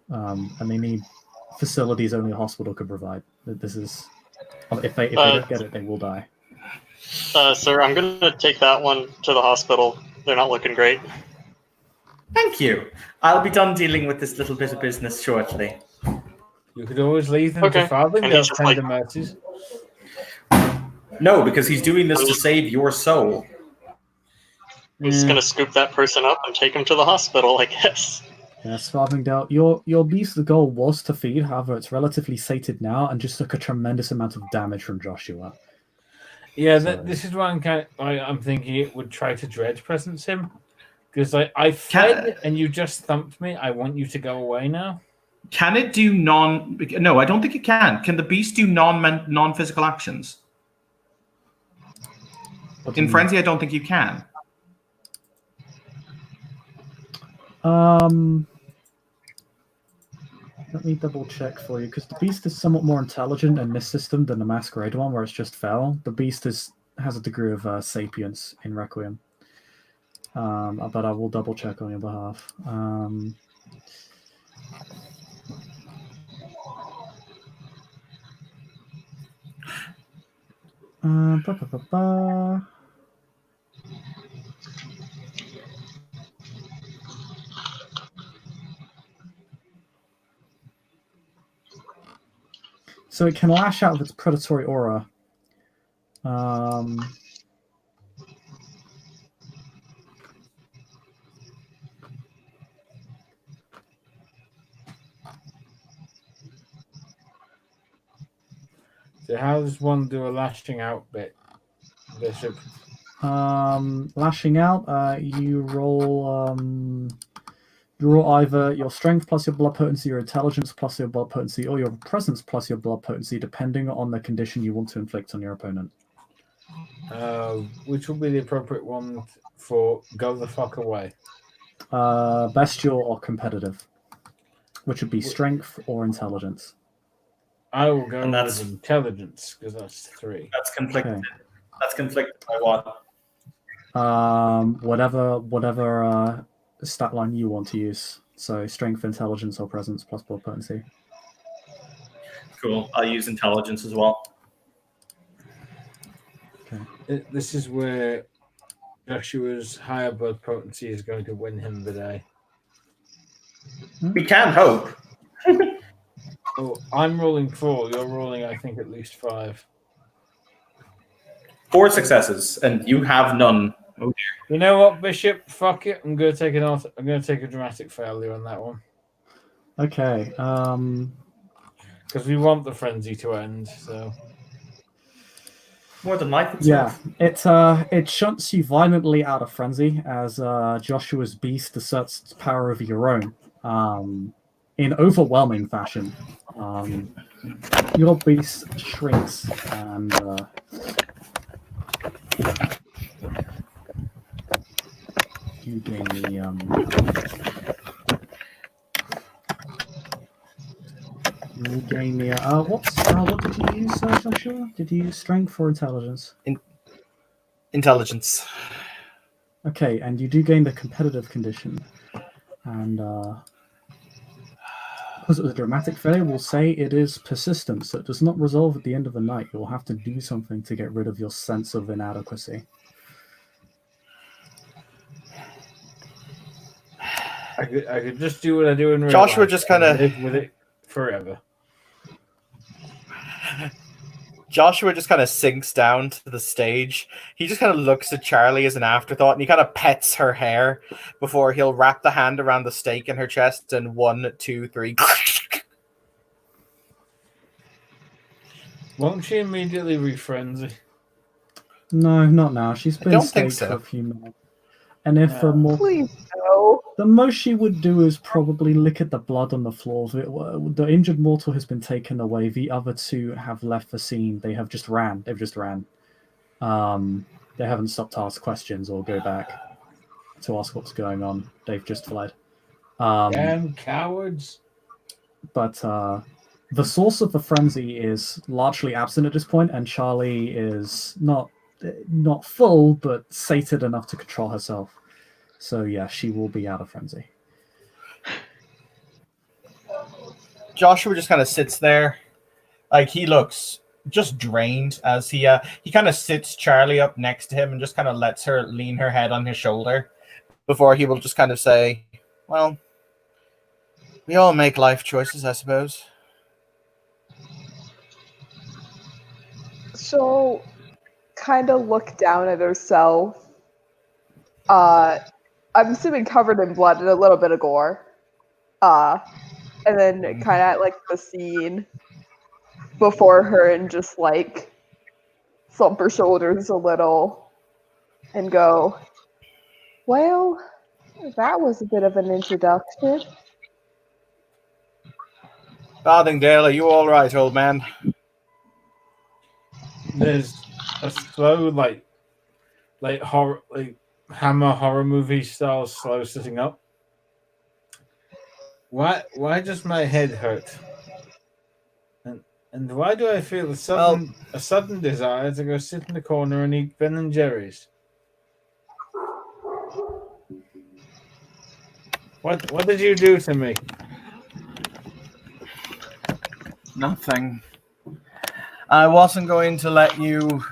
and they need facilities only a hospital could provide. This is if they don't get it, they will die. Sir, I'm gonna take that one to the hospital. They're not looking great. Thank you. I'll be done dealing with this little bit of business shortly. You could always leave them Okay, to Farthingdale's and he's just tender like- mercies. No, because he's doing this to save your soul. I'm just gonna scoop that person up and take him to the hospital, I guess. Yes, Farthingdale, your beast, the goal was to feed. However, it's relatively sated now and just took a tremendous amount of damage from Joshua. Yeah, So- this is why I'm thinking it would try to dread presence him. Because I fled and you just thumped me. I want you to go away now. Can it do No, I don't think it can. Can the beast do non-physical actions? What do In you Frenzy, I don't think you can. mean? Let me double check for you because the beast is somewhat more intelligent in this system than the Masquerade one, where it's just fell. The beast has a degree of sapience in Requiem. But I will double check on your behalf. Ba, ba, ba, ba. So it can lash out of its predatory aura. So how does one do a lashing out bit, Bishop? Lashing out, you roll either your strength plus your blood potency, your intelligence plus your blood potency, or your presence plus your blood potency, depending on the condition you want to inflict on your opponent. Which will be the appropriate one for go the fuck away? Bestial or competitive, which would be strength or intelligence. I will go And that's- with intelligence because that's 3. That's conflicted. Okay. That's conflicted by what? Whatever stat line you want to use. So strength, intelligence, or presence plus blood potency. Cool. I'll use intelligence as well. This is where Joshua's higher blood potency is going to win him the day. We can hope. Oh, I'm rolling 4. You're rolling, I think, at least 5. 4 successes, and you have none. Oh dear. You know what, Bishop? Fuck it. I'm going to take a dramatic failure on that one Okay. because we want the frenzy to end. So More than life Yeah, itself. it shunts you violently out of frenzy as Joshua's beast asserts its power over your own in overwhelming fashion. Your beast shrinks and You gain the You gain the what did you use, Joshua? Did you use strength or intelligence? Intelligence. Okay, and you do gain the competitive condition. And because it was a dramatic failure, we'll say it is persistent, so it does not resolve at the end of the night. You'll have to do something to get rid of your sense of inadequacy. I could just do what I do in real Joshua life just and kinda- live with it forever. Joshua just kind of sinks down to the stage. He just kind of looks at Charlie as an afterthought, and he kind of pets her hair before he'll wrap the hand around the stake in her chest, and 1, 2, 3. Won't she immediately refrenzy? No, not now. She's been don't think staked so. for a few minutes. And if more, Please no. the most she would do is probably lick at the blood on the floor. The injured mortal has been taken away. The other two have left the scene. They have just ran. They've just ran. They haven't stopped to ask questions or go back to ask what's going on. They've just fled. Damn cowards. But the source of the frenzy is largely absent at this point, and Charlie is not full, but sated enough to control herself. So yeah, she will be out of frenzy. Joshua just kind of sits there, like he looks just drained as he kind of sits Charlie up next to him and just kind of lets her lean her head on his shoulder before he will just kind of say, "Well, we all make life choices, I suppose." She'll kind of look down at herself. I'm assuming covered in blood and a little bit of gore. And then kind of at like the scene before her and just like thump her shoulders a little and go, "Well, that was a bit of an introduction." Farthingdale, are you all right, old man? There's a slow, like horror, like Hammer horror movie style slow sitting up. Why does my head hurt? And why do I feel a sudden desire to go sit in the corner and eat Ben and Jerry's? What did you do to me? Nothing. I wasn't going to let you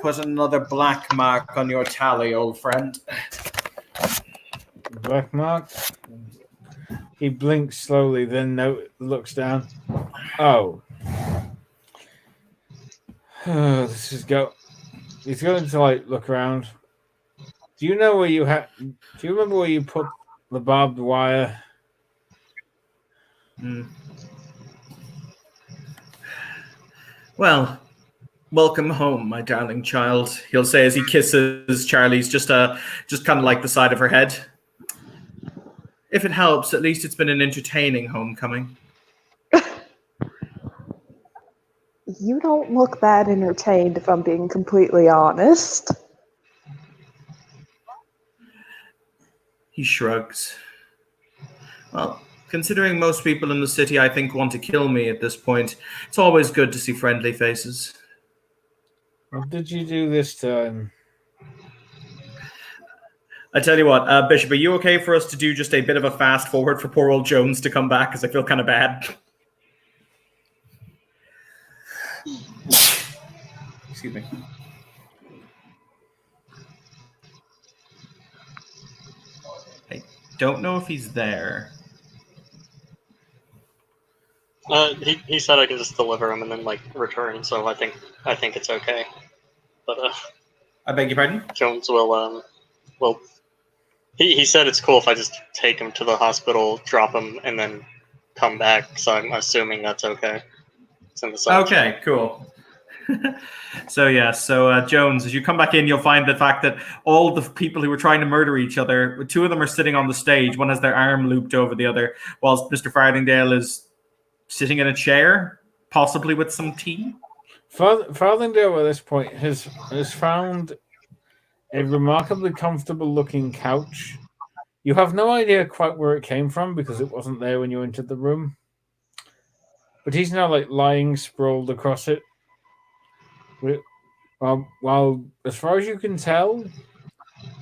put another black mark on your tally, old friend. Black mark? He blinks slowly, then looks down. Oh, this is go. He's going to like look around. Do you know where you have? Do you remember where you put the barbed wire? Well, welcome home, my darling child, he'll say as he kisses Charlie's just kind of like the side of her head. If it helps, at least it's been an entertaining homecoming. You don't look that entertained, if I'm being completely honest. He shrugs. Well, considering most people in the city, I think, want to kill me at this point, it's always good to see friendly faces. What did you do this time? I tell you what, Bishop, are you okay for us to do just a bit of a fast forward for poor old Jones to come back? Because I feel kind of bad. Excuse me. I don't know if he's there. He said I can just deliver him and then like return, so I think it's okay. But I beg your pardon? Jones will he said it's cool if I just take him to the hospital, drop him, and then come back. So I'm assuming that's okay. It's in the side Okay, cool. So Jones, as you come back in, you'll find the fact that all the people who were trying to murder each other, two of them are sitting on the stage. One has their arm looped over the other, whilst Mr. Farthingdale is sitting in a chair, possibly with some tea. Farthingdale at this point has found a remarkably comfortable looking couch You have no idea quite where it came from because it wasn't there when you entered the room. But he's now like lying sprawled across it. While as far as you can tell,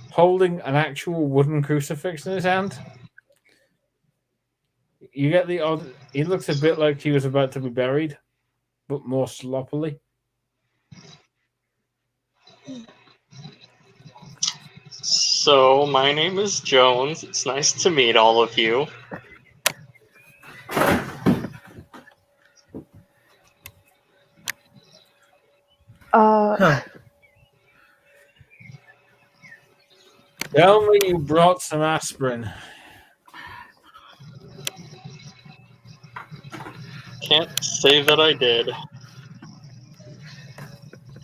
holding an actual wooden crucifix in his hand. You get the odd. He looks a bit like he was about to be buried, but more sloppily. So, my name is Jones. It's nice to meet all of you. Tell me you brought some aspirin. Can't say that I did.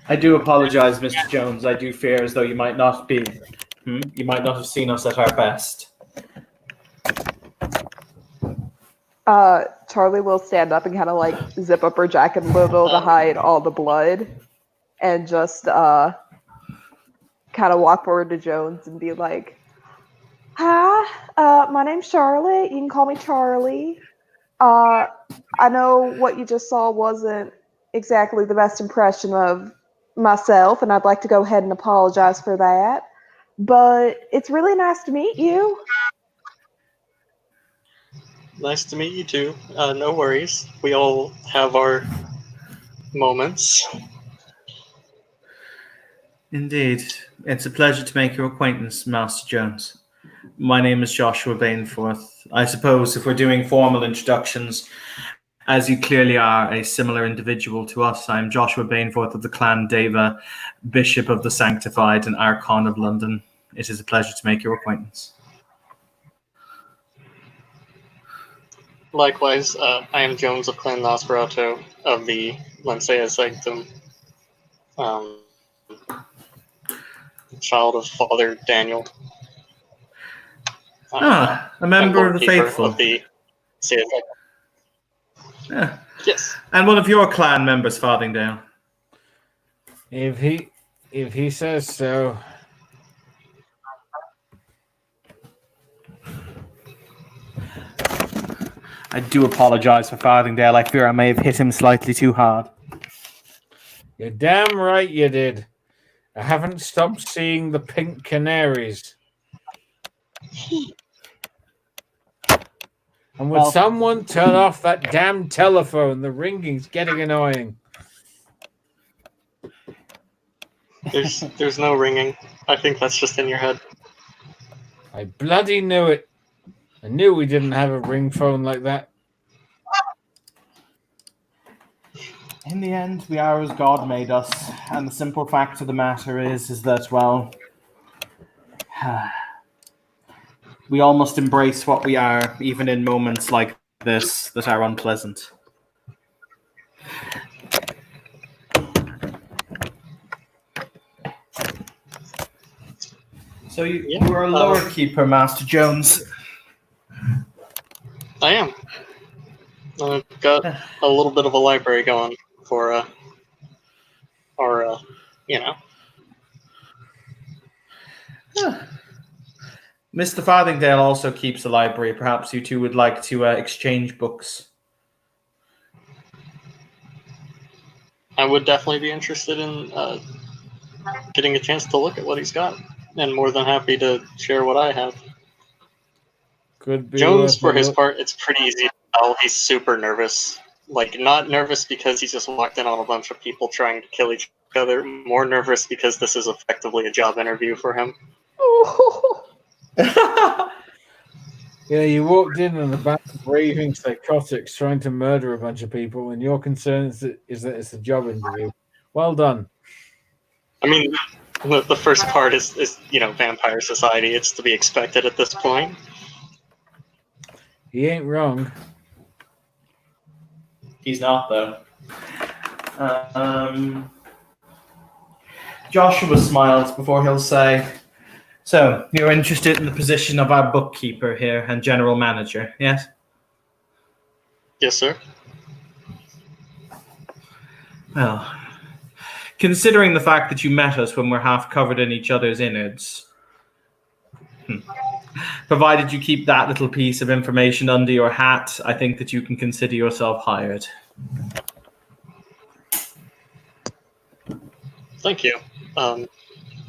I do apologize, Mr. Jones. I do fear as though you might not be. You might not have seen us at our best. Charlie will stand up and kind of like zip up her jacket a little to hide all the blood, and just kind of walk forward to Jones and be like, "Hi, my name's Charlotte. You can call me Charlie. I know what you just saw wasn't exactly the best impression of myself, and I'd like to go ahead and apologize for that. But it's really nice to meet you." Nice to meet you too. No worries. We all have our moments. Indeed. It's a pleasure to make your acquaintance, Master Jones. My name is Joshua Bainforth. I suppose if we're doing formal introductions, as you clearly are a similar individual to us, I'm Joshua Bainforth of the Clan Deva, Bishop of the Sanctified and Archon of London. It is a pleasure to make your acquaintance. Likewise, I am Jones of Clan Nosferatu of the Lancea Sanctum, child of Father Daniel. A member of the Keeper faithful. Of the Lancea Sanctum. Yeah. Yes. And one of your clan members, Farthingdale. If he says so. I do apologize for Farthingdale. I fear I may have hit him slightly too hard. You're damn right you did. I haven't stopped seeing the pink canaries. And would someone turn off that damn telephone? The ringing's getting annoying. There's no ringing. I think that's just in your head. I bloody knew it. I knew we didn't have a ring phone like that. In the end, we are as God made us, and the simple fact of the matter is that, well, we all must embrace what we are, even in moments like this that are unpleasant. So you are a lower keeper, Master Jones. I am. I've got a little bit of a library going for our, Mr. Farthingdale also keeps a library. Perhaps you two would like to exchange books. I would definitely be interested in getting a chance to look at what he's got, and more than happy to share what I have. Could be Jones, for his part, it's pretty easy to tell he's super nervous. Like, not nervous because he just walked in on a bunch of people trying to kill each other. More nervous because this is effectively a job interview for him. Yeah, you walked in on a bunch of raving psychotics trying to murder a bunch of people, and your concern is that it's a job interview. Well done. I mean, the first part is vampire society. It's to be expected at this point. He ain't wrong. He's not, though. Joshua smiles before he'll say, "So, you're interested in the position of our bookkeeper here and general manager, yes?" Yes, sir. Well, considering the fact that you met us when we're half covered in each other's innards, Provided you keep that little piece of information under your hat, I think that you can consider yourself hired. Thank you.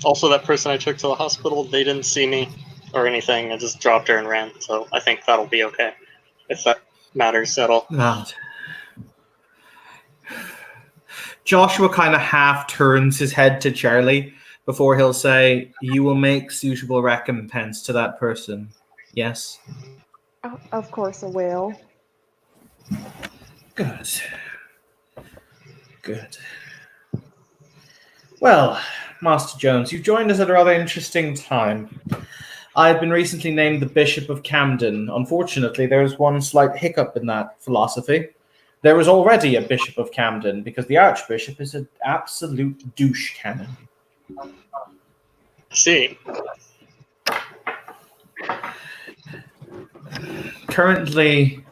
Also, that person I took to the hospital, they didn't see me or anything. I just dropped her and ran. So I think that'll be okay, if that matters at all. Right. Joshua kind of half turns his head to Charlie before he'll say, "You will make suitable recompense to that person. Yes?" Of course I will. Good. Good. Well, Master Jones, you've joined us at a rather interesting time. I've been recently named the Bishop of Camden. Unfortunately, there is one slight hiccup in that philosophy. There was already a Bishop of Camden because the Archbishop is an absolute douche cannon. See, Currently,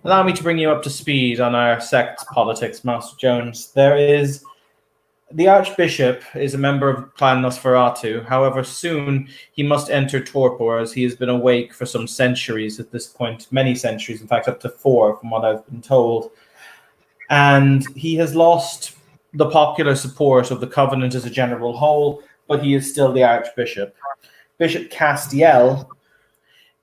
allow me to bring you up to speed on our sect's politics, Master Jones. The Archbishop is a member of Clan Nosferatu. However, soon he must enter Torpor, as he has been awake for some centuries at this point, many centuries, in fact, up to 4, from what I've been told. And he has lost the popular support of the Covenant as a general whole, but he is still the Archbishop. Bishop Castiel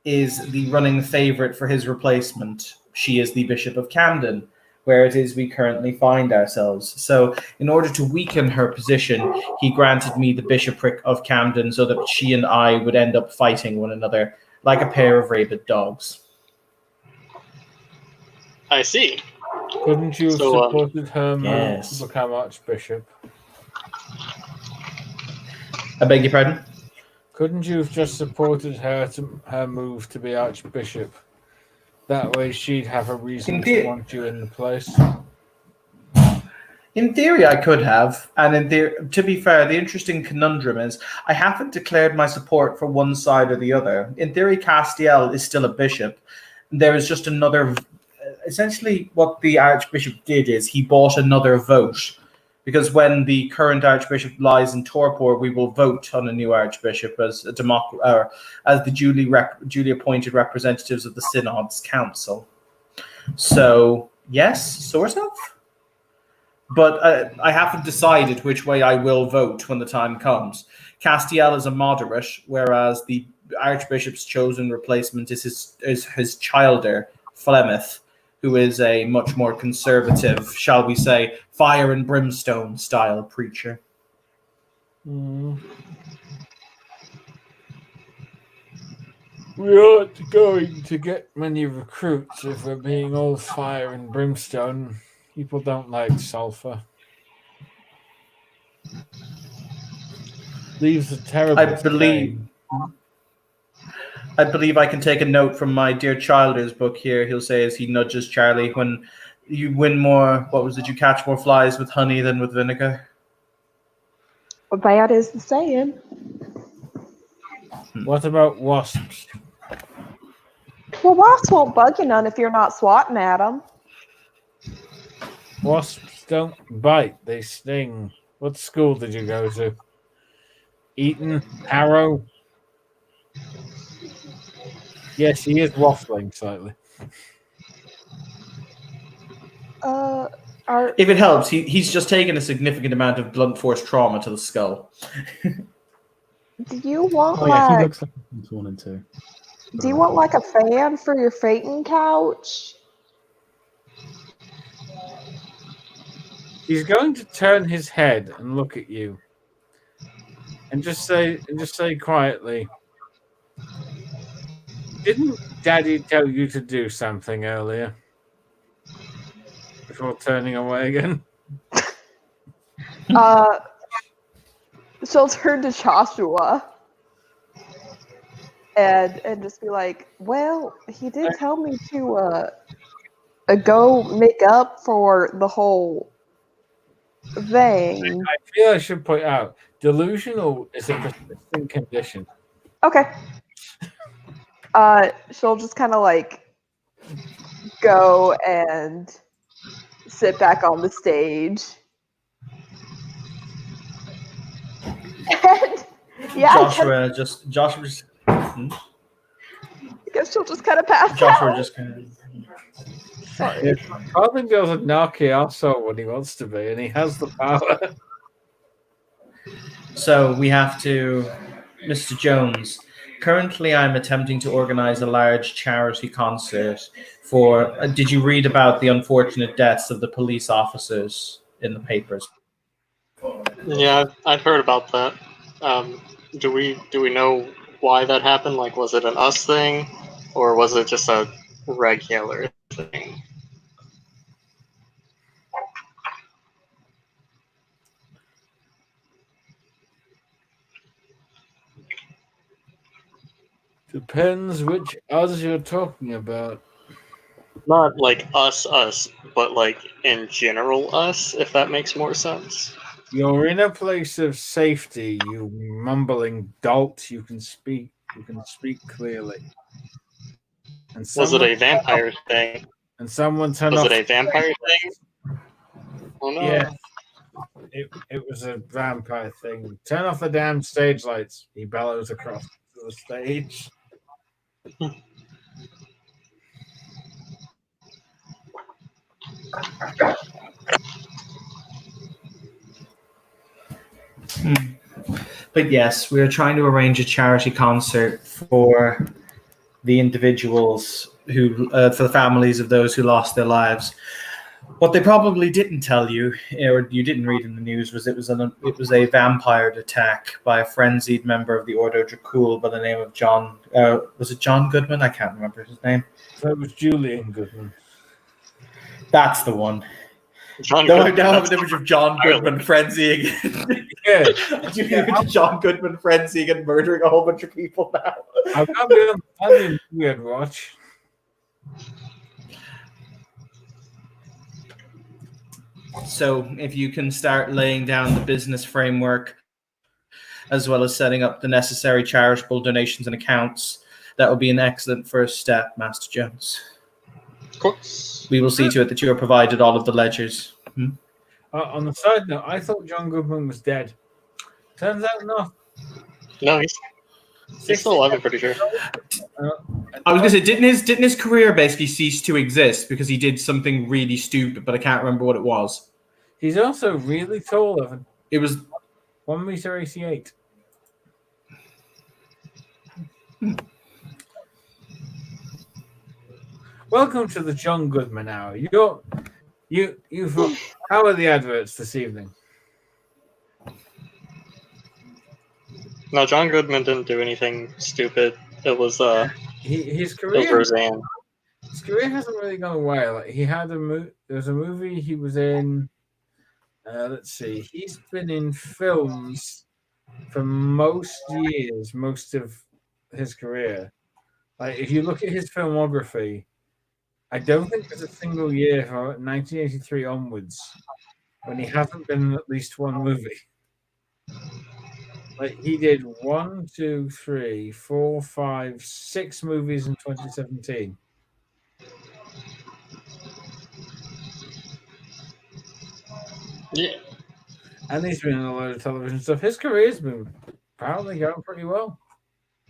is the running favorite for his replacement. She is the Bishop of Camden, where it is we currently find ourselves. So in order to weaken her position, he granted me the bishopric of Camden so that she and I would end up fighting one another like a pair of rabid dogs. I see. Couldn't you have supported her move yes. to become Archbishop? I beg your pardon? Couldn't you have just supported her move to be Archbishop? That way she'd have a reason to want you in the place. In theory, I could have. And to be fair, the interesting conundrum is I haven't declared my support for one side or the other. In theory, Castiel is still a bishop. There is just another... Essentially, what the Archbishop did is he bought another vote. Because when the current Archbishop lies in Torpor, we will vote on a new Archbishop as the duly appointed representatives of the Synod's Council. So, yes, sort of. But I haven't decided which way I will vote when the time comes. Castiel is a moderate, whereas the Archbishop's chosen replacement is his childer, Flemeth, who is a much more conservative, shall we say, fire and brimstone style preacher. We aren't going to get many recruits if we're being all fire and brimstone. People don't like sulfur. Leaves a terrible stain. I believe I can take a note from my dear Childer's book here. He'll say as he nudges Charlie, when you win more, what was it, you catch more flies with honey than with vinegar? Well, that is the saying. What about wasps? Well, wasps won't bug you none if you're not swatting at them. Wasps don't bite, they sting. What school did you go to? Eton? Harrow? Yes, he is waffling slightly. If it helps, he's just taken a significant amount of blunt force trauma to the skull. Do you want he looks like he's wanted to. Do you want like a fan for your Phaeton couch? He's going to turn his head and look at you, and just say quietly, "Didn't Daddy tell you to do something earlier?" Before turning away again. She'll turn to Joshua and just be like, "Well, he did tell me to go make up for the whole thing." I feel I should point out, delusional is a persistent condition. Okay. She'll just kind of like go and sit back on the stage. And yeah, Joshua just Guess she'll just kind of pass Joshua out. just kind of. Sorry. Carlin goes a narky also when he wants to be, and he has the power. So we have to, Mr. Jones. Currently, I'm attempting to organize a large charity concert for. Did you read about the unfortunate deaths of the police officers in the papers? Yeah, I've heard about that. Do we know why that happened? Like, was it an us thing, or was it just a regular thing? Depends which us you're talking about. Not like us, but like in general us, if that makes more sense. You're in a place of safety, you mumbling dolt. You can speak. You can speak clearly. And Was it a vampire thing? And someone turned Was off. it a vampire thing? Oh no. Yeah. It was a vampire thing. Turn off the damn stage lights. He bellows across to the stage. But yes, we are trying to arrange a charity concert for the individuals who, for the families of those who lost their lives. What they probably didn't tell you, or you didn't read in the news, was it was a vampire attack by a frenzied member of the Ordo Dracul by the name of John. Was it John Goodman? I can't remember his name. That was Julian Goodman. That's the one. John No, I Goodman, now have that's an image of John Goodman frenzying. Yeah. Do you image of John Goodman frenzying and murdering a whole bunch of people now? I've got a weird watch. So if you can start laying down the business framework as well as setting up the necessary charitable donations and accounts, that would be an excellent first step, Master Jones. of course. We will see to it that you are provided all of the ledgers. On the side note, I thought John Goodman was dead. Turns out not. No, he's still alive, I'm pretty sure. I was going to say, didn't his career basically cease to exist because he did something really stupid, but I can't remember what it was. He's also really tall, Evan. It was 1.88 meters. Welcome to the John Goodman Hour. How are the adverts this evening? No, John Goodman didn't do anything stupid. It was His it was career. Roseanne. His career hasn't really gone away. Like he had there was a movie he was in. Let's see. He's been in films for most of his career. Like if you look at his filmography, I don't think there's a single year from 1983 onwards when he hasn't been in at least one movie. Like he did 1, 2, 3, 4, 5, 6 movies in 2017. Yeah. And he's been in a load of television stuff. His career's been apparently going pretty well.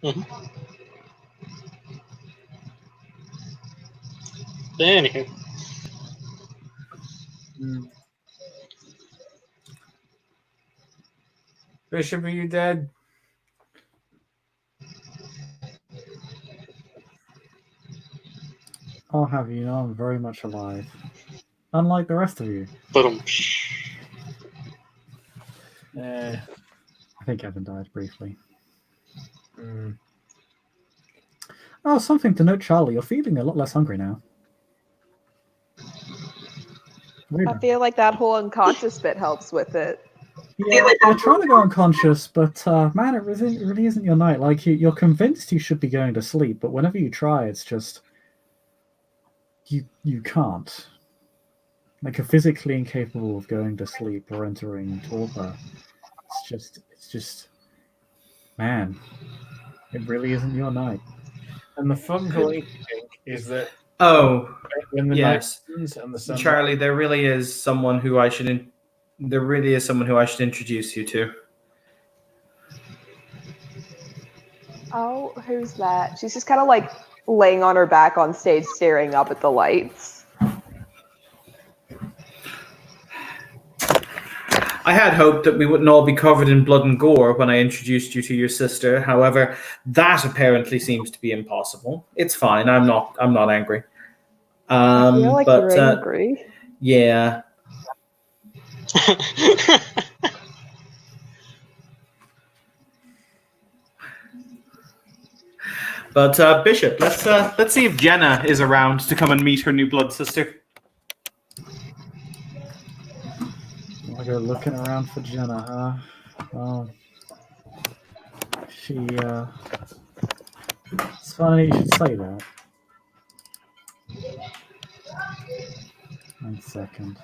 Mm-hmm. Anywho. Bishop, are you dead? I'll have you know I'm very much alive. Unlike the rest of you. Yeah. I think Evan died briefly. Mm. Oh, something to note, Charlie. You're feeling a lot less hungry now. Weird. I feel like that whole unconscious bit helps with it. Yeah, you're trying to go unconscious, but man, it really isn't your night. Like you're convinced you should be going to sleep, but whenever you try, it's just you can't. Like you're physically incapable of going to sleep or entering torpor. It's just, man, it really isn't your night. And the fun thing is that when the yes, night ends and the sun Charlie, there really is someone who I should introduce you to. Oh, who's that? She's just kind of like laying on her back on stage, staring up at the lights. I had hoped that we wouldn't all be covered in blood and gore when I introduced you to your sister. However, that apparently seems to be impossible. It's fine. I'm not angry. I feel like but you're angry. yeah. But Bishop, let's see if Jenna is around to come and meet her new blood sister. I go looking around for Jenna, huh? Well, it's funny you should say that. 1 second.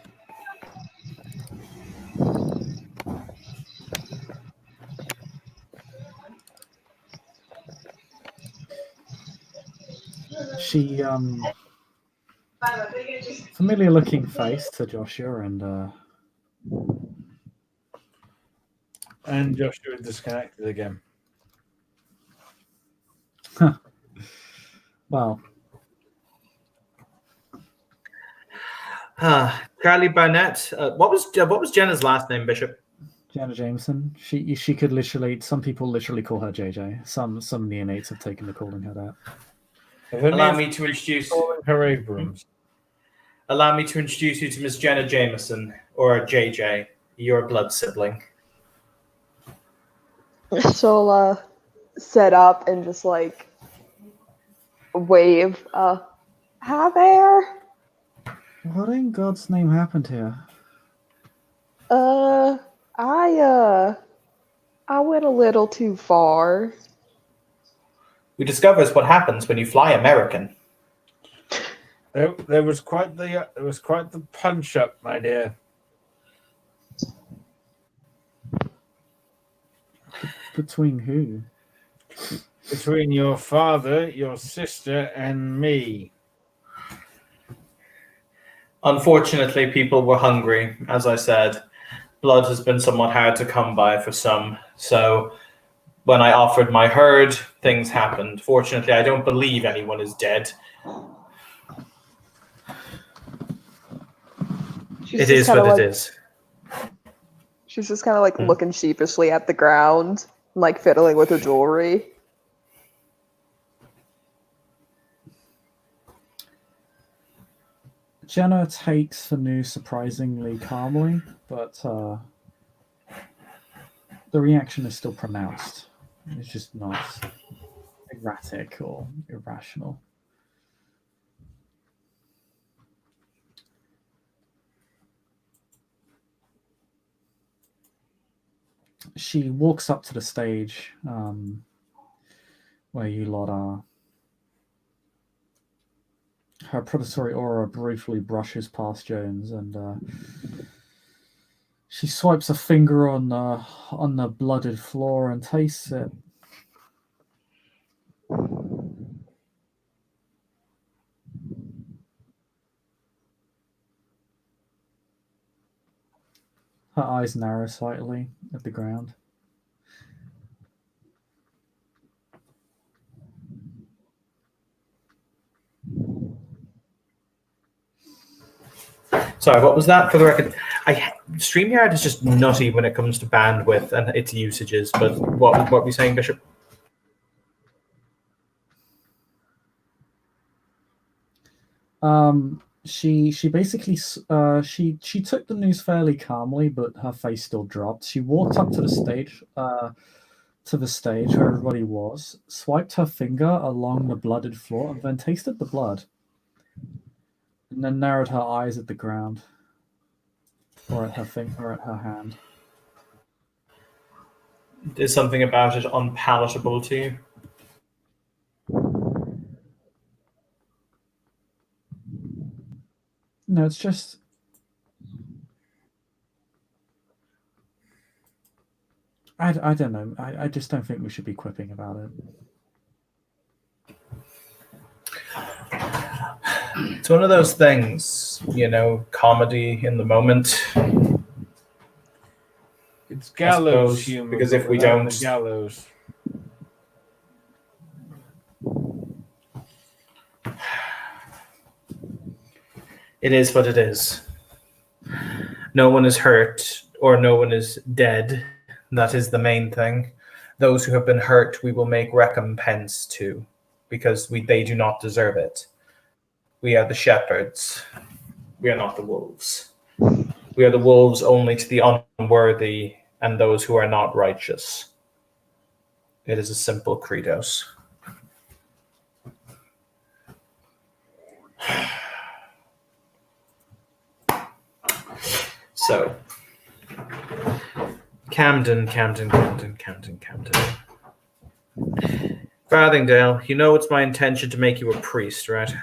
She, familiar looking face to Joshua And Joshua disconnected again. well, Charlie Barnett. What was Jenna's last name, Bishop? Jenna Jameson. She could literally. Some people literally call her JJ. Some neonates have taken to calling her that. Allow me to introduce her Abrams. Allow me to introduce you to Miss Jenna Jameson, or JJ, your blood sibling. She'll set up and just like wave. Hi there. What in God's name happened here? I went a little too far. We discovered what happens when you fly American. There was quite the punch up, my dear. Between who? Between your father, your sister, and me. Unfortunately, people were hungry. As I said, blood has been somewhat hard to come by for some. So when I offered my herd, things happened. Fortunately, I don't believe anyone is dead. It is what it is. She's just kind of like looking sheepishly at the ground, like fiddling with her jewelry. Jenna takes the news surprisingly calmly, but the reaction is still pronounced. It's just not erratic or irrational. She walks up to the stage where you lot are. Her predatory aura briefly brushes past Jones, and she swipes a finger on the blooded floor and tastes it. Her eyes narrow slightly at the ground. Sorry, what was that? For the record, StreamYard is just nutty when it comes to bandwidth and its usages. But what were you saying, Bishop? She basically she took the news fairly calmly, but her face still dropped. She walked up to the stage where everybody was, swiped her finger along the blooded floor, and then tasted the blood. And then narrowed her eyes at the ground, or at her finger, or at her hand. Is something about it unpalatable to you? No, it's just I don't know. I just don't think we should be quipping about it. It's one of those things, comedy in the moment. It's gallows suppose, humor. because if we without don't- the gallows. It is what it is. No one is hurt or no one is dead. That is the main thing. Those who have been hurt, we will make recompense to, because they do not deserve it. We are the shepherds. We are not the wolves. We are the wolves only to the unworthy and those who are not righteous. It is a simple credos. So, Camden. Farthingdale, you know it's my intention to make you a priest, right?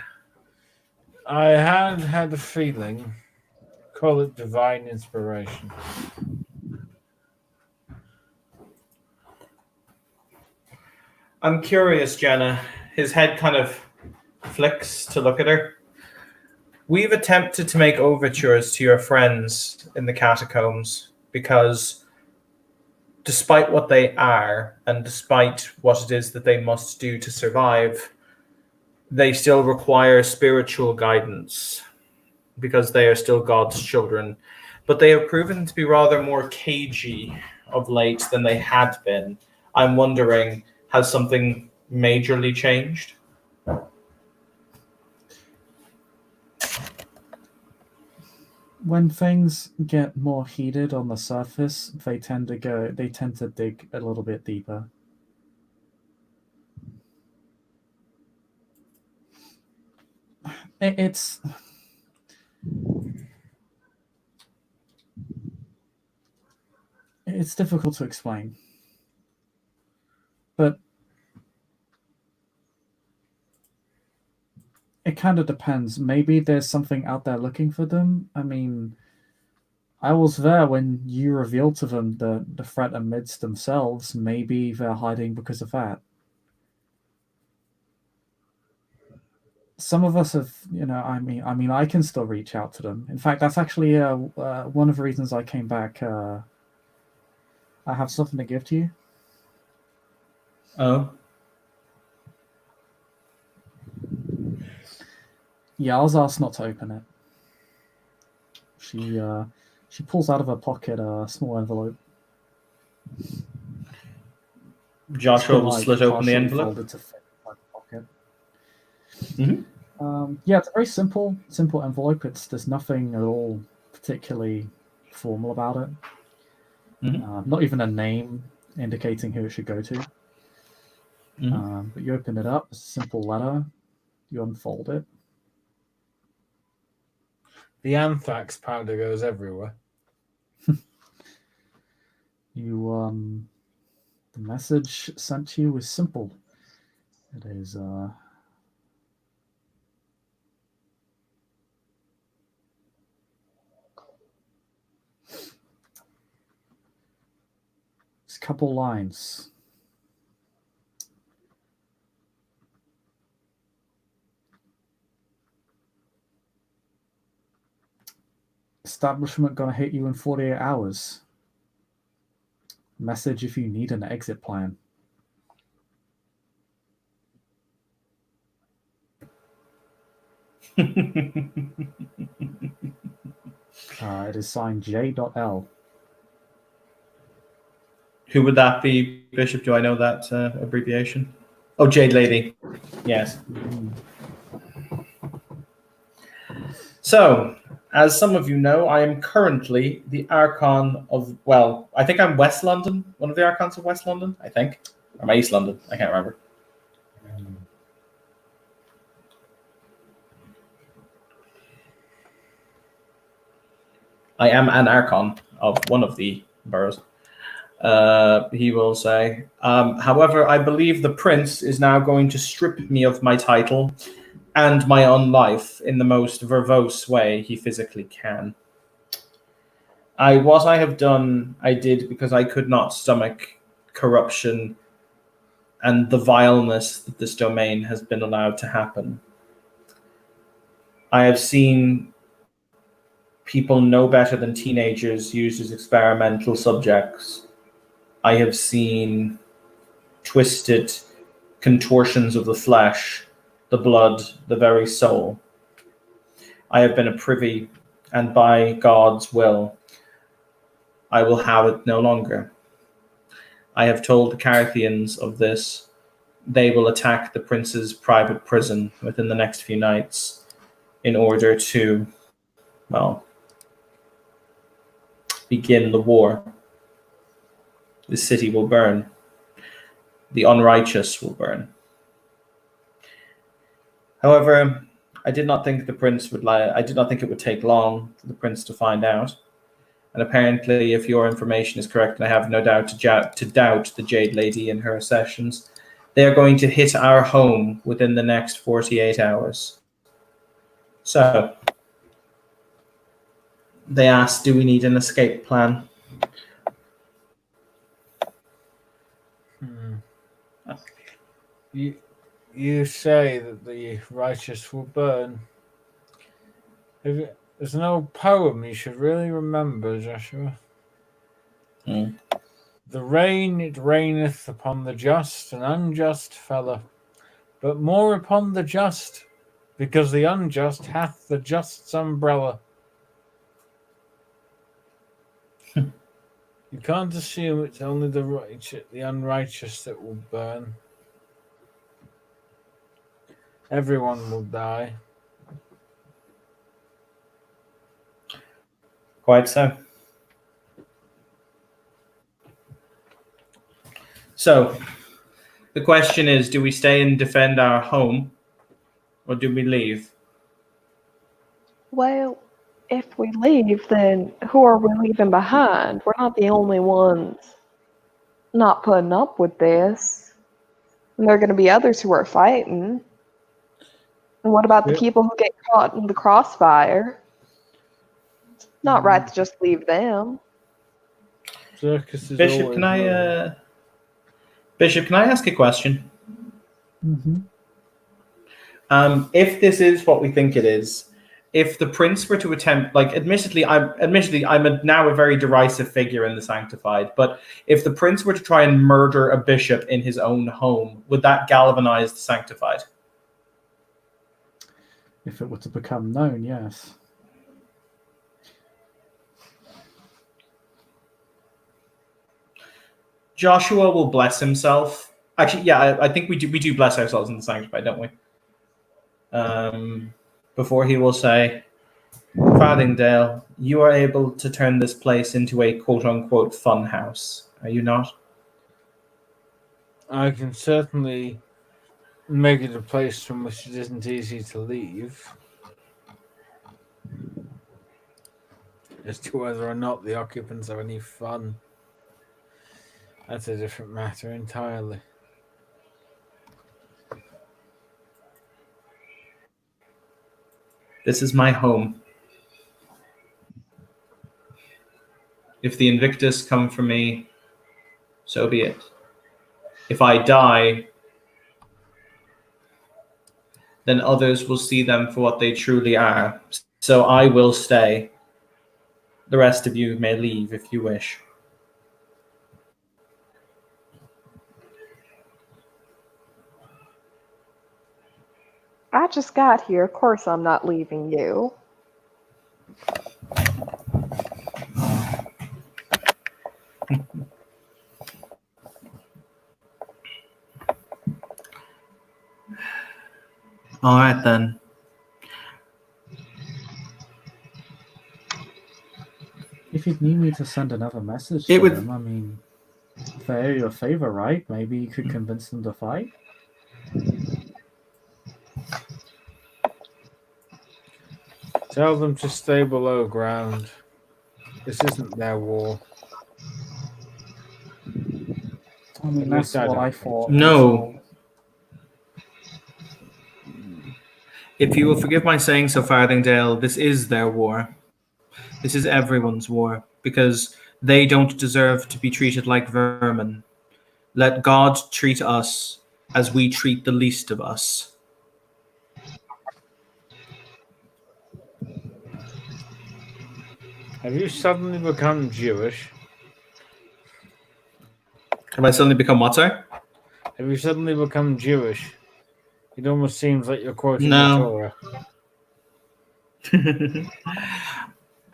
I had a feeling. Call it divine inspiration. I'm curious, Jenna. His head kind of flicks to look at her. We've attempted to make overtures to your friends in the catacombs because despite what they are and despite what it is that they must do to survive, they still require spiritual guidance because they are still God's children. But they have proven to be rather more cagey of late than they had been. I'm wondering, has something majorly changed? When things get more heated on the surface, they tend to dig a little bit deeper. It's difficult to explain. But it kind of depends. Maybe there's something out there looking for them. I mean, I was there when you revealed to them the threat amidst themselves. Maybe they're hiding because of that. Some of us have, I mean, I can still reach out to them. In fact, that's actually one of the reasons I came back. I have something to give to you. Oh. Yeah, I was asked not to open it. She pulls out of her pocket a small envelope. Joshua will slit open the partially envelope. folded to fit in my pocket. Mm-hmm. Yeah, it's a very simple envelope. There's nothing at all particularly formal about it. Mm-hmm. Not even a name indicating who it should go to. Mm-hmm. But you open it up, it's a simple letter. You unfold it. The anthrax powder goes everywhere. The message sent to you is simple. It is it's a couple lines. Establishment gonna hit you in 48 hours. Message if you need an exit plan. It is signed J.L. Who would that be, Bishop? Do I know that abbreviation? Oh, Jade Lady. Yes. So, as some of you know, I am currently the Archon of, well, I think I'm West London, one of the Archons of West London, I think. Or am I East London? I can't remember. I am an Archon of one of the boroughs. He will say. However, I believe the prince is now going to strip me of my title and my own life in the most verbose way he physically can. What I have done, I did because I could not stomach corruption and the vileness that this domain has been allowed to happen. I have seen people no better than teenagers used as experimental subjects. I have seen twisted contortions of the flesh the blood, the very soul. I have been a privy, and by God's will, I will have it no longer. I have told the Carthians of this. They will attack the prince's private prison within the next few nights in order to, well, begin the war. The city will burn. The unrighteous will burn. However, I did not think the prince would lie. I did not think it would take long for the prince to find out. And apparently, if your information is correct, and I have no doubt to doubt the Jade Lady and her accessions, they are going to hit our home within the next 48 hours. So, they asked, do we need an escape plan? You say that the righteous will burn. There's an old poem you should really remember, Joshua. The rain, it raineth upon the just and unjust fellow, but more upon the just, because the unjust hath the just's umbrella. You can't assume it's only the unrighteous that will burn. Everyone will die. Quite so. So, the question is, do we stay and defend our home, or do we leave? Well, if we leave, then who are we leaving behind? We're not the only ones not putting up with this. And there are going to be others who are fighting. And what about the people who get caught in the crossfire? It's not right to just leave them. Bishop, can I ask a question? Mm-hmm. If this is what we think it is, if the prince were to attempt, like, admittedly, I'm now a very derisive figure in the Sanctified, but if the prince were to try and murder a bishop in his own home, would that galvanize the Sanctified? If it were to become known, yes. Joshua will bless himself. Actually, yeah, I think we do bless ourselves in the Sanctified, don't we? Before he will say, Farthingdale, you are able to turn this place into a quote-unquote fun house, are you not? I can certainly make it a place from which it isn't easy to leave. As to whether or not the occupants have any fun, that's a different matter entirely. This is my home. If the Invictus come for me, so be it. If I die, then others will see them for what they truly are. So I will stay. The rest of you may leave if you wish. I just got here. Of course I'm not leaving you. All right, then. If you'd need me to send another message It to would- them, I mean, they're your favor, right? Maybe you could convince them to fight? Tell them to stay below ground. This isn't their war. I mean, At that's least I what don't I think thought. so. No. If you will forgive my saying so, Farthingdale, this is their war. This is everyone's war, because they don't deserve to be treated like vermin. Let God treat us as we treat the least of us. Have you suddenly become Jewish? Have I suddenly become what, sir? Have you suddenly become Jewish? It almost seems like you're quoting No. the Torah.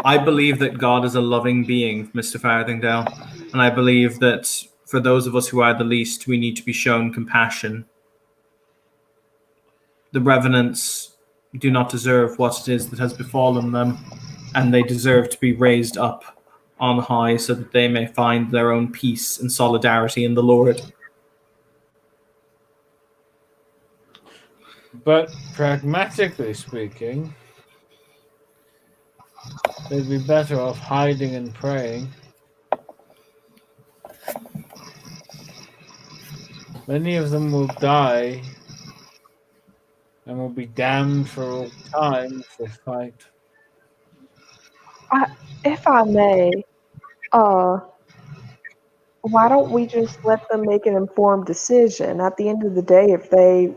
I believe that God is a loving being, Mr. Farthingdale, and I believe that for those of us who are the least, we need to be shown compassion. The Revenants do not deserve what it is that has befallen them, and they deserve to be raised up on high so that they may find their own peace and solidarity in the Lord. But pragmatically speaking, they'd be better off hiding and praying. Many of them will die and will be damned for all time if they fight. If I may, why don't we just let them make an informed decision? At the end of the day, if they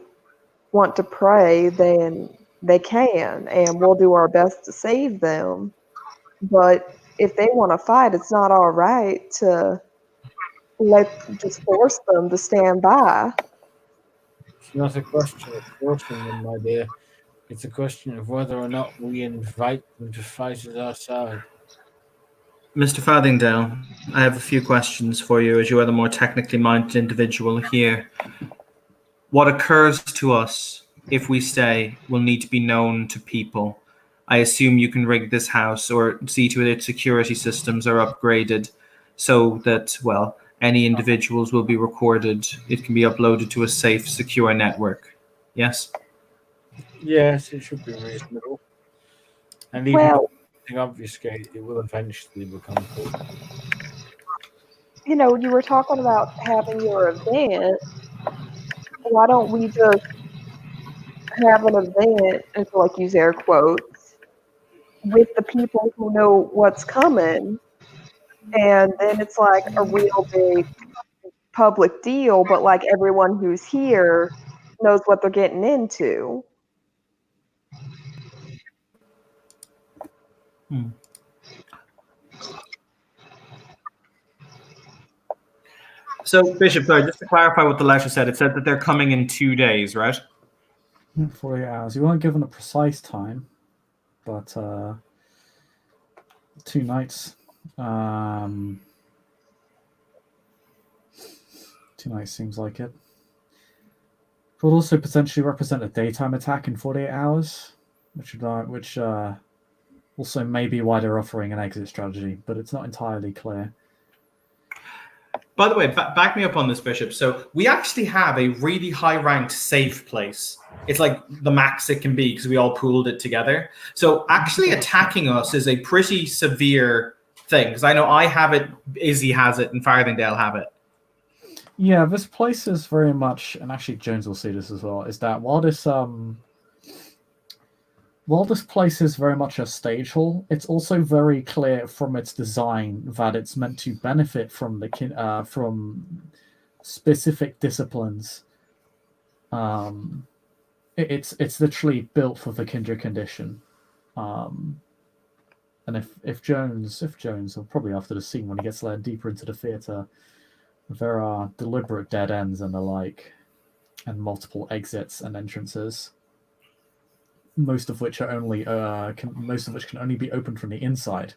want to pray, then they can, and we'll do our best to save them. But if they want to fight, it's not all right to just force them to stand by. It's not a question of forcing them, my dear. It's a question of whether or not we invite them to fight at our side. Mr. Farthingdale, I have a few questions for you as you are the more technically minded individual here. What occurs to us if we stay will need to be known to people. I assume you can rig this house or see to it its security systems are upgraded so that, well, any individuals will be recorded. It can be uploaded to a safe, secure network. Yes? Yes, it should be reasonable. And even if something obfuscate, it will eventually become cool. You know, you were talking about having your event. Why don't we just have an event, and so like use air quotes, with the people who know what's coming, and then it's like a real big public deal, but like everyone who's here knows what they're getting into. So, Bishop, sorry, just to clarify what the letter said, it said that they're coming in 2 days, right? 48 hours. You weren't given a precise time, but 2 nights. 2 nights seems like it. Could also potentially represent a daytime attack in 48 hours, which also may be why they're offering an exit strategy, but it's not entirely clear. By the way, back me up on this, Bishop. So we actually have a really high-ranked safe place. It's like the max it can be because we all pooled it together. So actually attacking us is a pretty severe thing because I know I have it, Izzy has it, and Farthingdale have it. Yeah, this place is very much, and actually Jones will see this as well, is that while this place is very much a stage hall, it's also very clear from its design that it's meant to benefit from from specific disciplines. It's literally built for the Kindred condition. And if Jones, or probably after the scene when he gets led deeper into the theater, there are deliberate dead ends and the like, and multiple exits and entrances. Most of which can only be opened from the inside.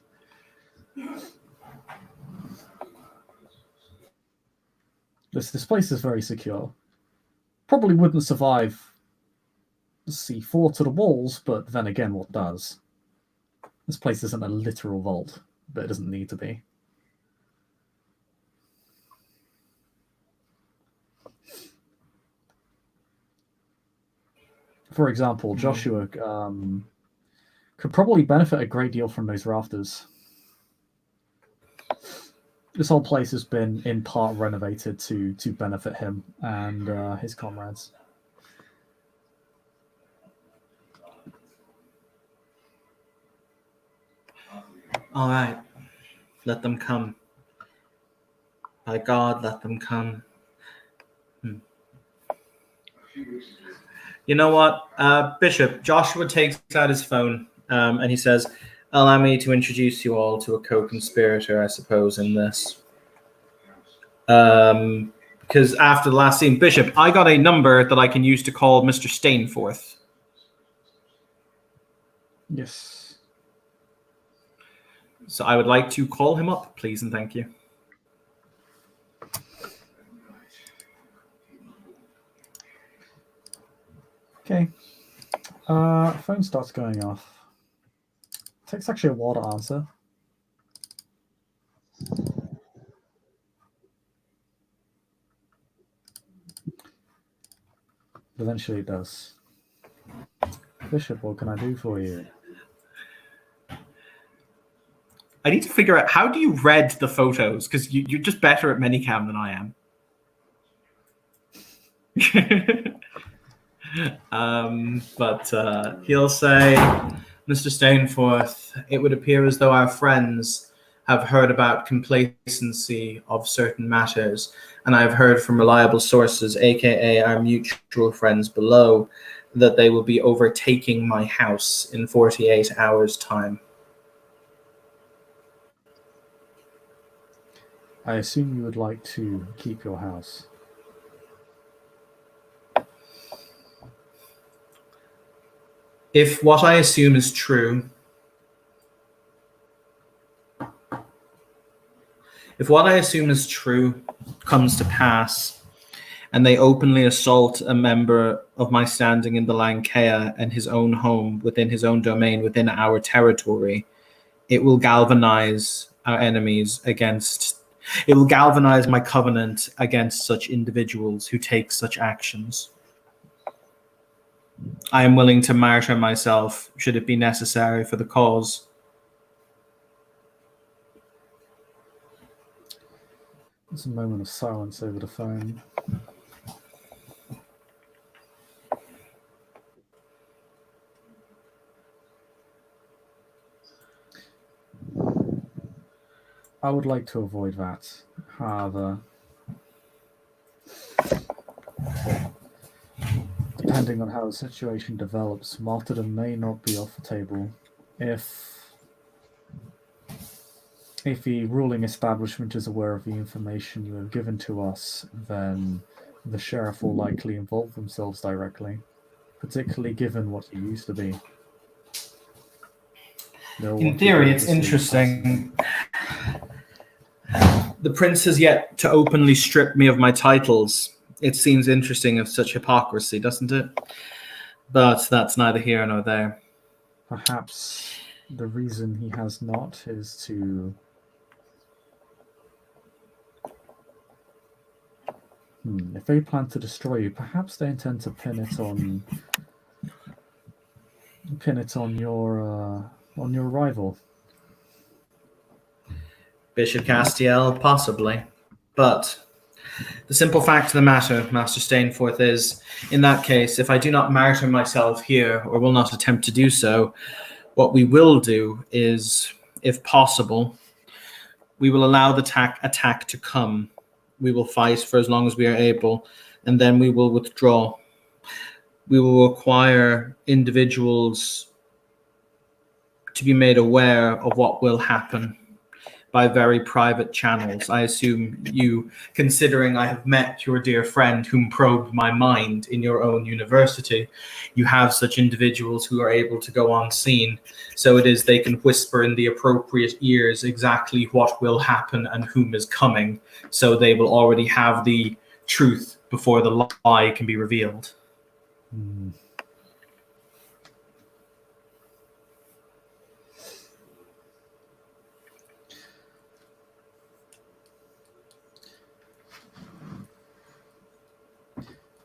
This place is very secure. Probably wouldn't survive C4 to the walls, but then again, what does? This place isn't a literal vault, but it doesn't need to be. For example, Joshua could probably benefit a great deal from those rafters. This whole place has been in part renovated to benefit him and his comrades. All right, let them come. By God, let them come. You know what, Bishop, Joshua takes out his phone and he says, allow me to introduce you all to a co-conspirator, I suppose, in this. because after the last scene, Bishop, I got a number that I can use to call Mr. Stainforth. Yes. So I would like to call him up, please, and thank you. Okay. Phone starts going off. Takes actually a while to answer. But eventually it does. Bishop, what can I do for you? I need to figure out, how do you read the photos? Because you're just better at Minicam than I am. But he'll say, Mr. Stainforth, it would appear as though our friends have heard about complacency of certain matters, and I have heard from reliable sources, aka our mutual friends below, that they will be overtaking my house in 48 hours' time. I assume you would like to keep your house. If what I assume is true, comes to pass, and they openly assault a member of my standing in the Lankea and his own home within his own domain, within our territory, it will galvanize our enemies against. It will galvanize my covenant against such individuals who take such actions. I am willing to martyr myself, should it be necessary, for the cause. There's a moment of silence over the phone. I would like to avoid that. However, depending on how the situation develops, martyrdom may not be off the table. If the ruling establishment is aware of the information you have given to us, then the sheriff will likely involve themselves directly, particularly given what you used to be. In theory, it's interesting. The prince has yet to openly strip me of my titles. It seems interesting of such hypocrisy, doesn't it? But that's neither here nor there. Perhaps the reason he has not is to... If they plan to destroy you, perhaps they intend to pin it on your rival. Bishop Castiel, possibly. But the simple fact of the matter, Master Stainforth, is, in that case, if I do not martyr myself here, or will not attempt to do so, what we will do is, if possible, we will allow the attack to come. We will fight for as long as we are able, and then we will withdraw. We will require individuals to be made aware of what will happen by very private channels. I assume you, considering I have met your dear friend whom probed my mind in your own university, you have such individuals who are able to go on scene. So it is they can whisper in the appropriate ears exactly what will happen and whom is coming. So they will already have the truth before the lie can be revealed.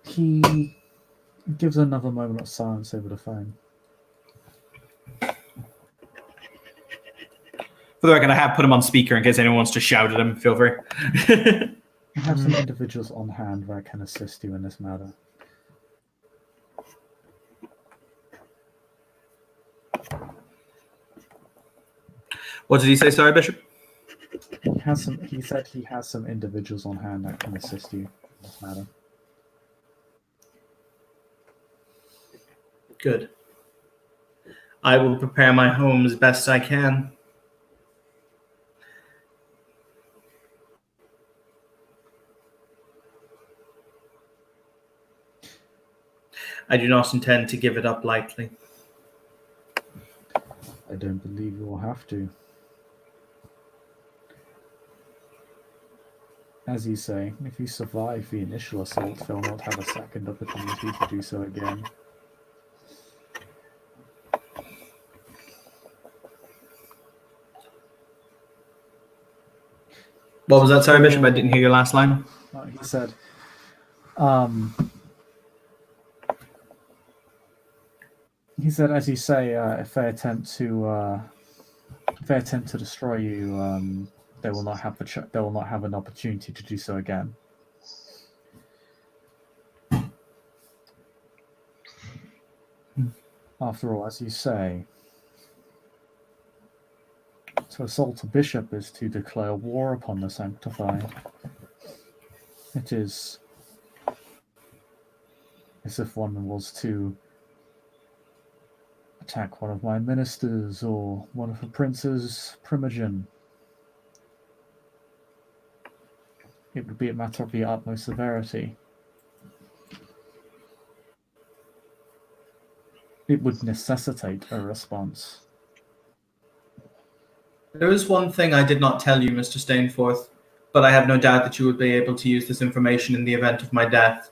He gives another moment of silence over the phone. For the record, I have put him on speaker in case anyone wants to shout at him. Feel free. You have some individuals on hand that can assist you in this matter. What did he say? Sorry, Bishop? He said he has some individuals on hand that can assist you in this matter. Good. I will prepare my home as best I can. I do not intend to give it up lightly. I don't believe you will have to. As you say, if you survive the initial assault, they'll not have a second opportunity to do so again. What was that? Sorry, Bishop, I didn't hear your last line. He said, as you say, if they attempt to destroy you, they will not have they will not have an opportunity to do so again. After all, as you say, to assault a bishop is to declare war upon the sanctified. It is as if one was to attack one of my ministers or one of the prince's primogen. It would be a matter of the utmost severity. It would necessitate a response. There is one thing I did not tell you, Mr. Stainforth, but I have no doubt that you would be able to use this information in the event of my death.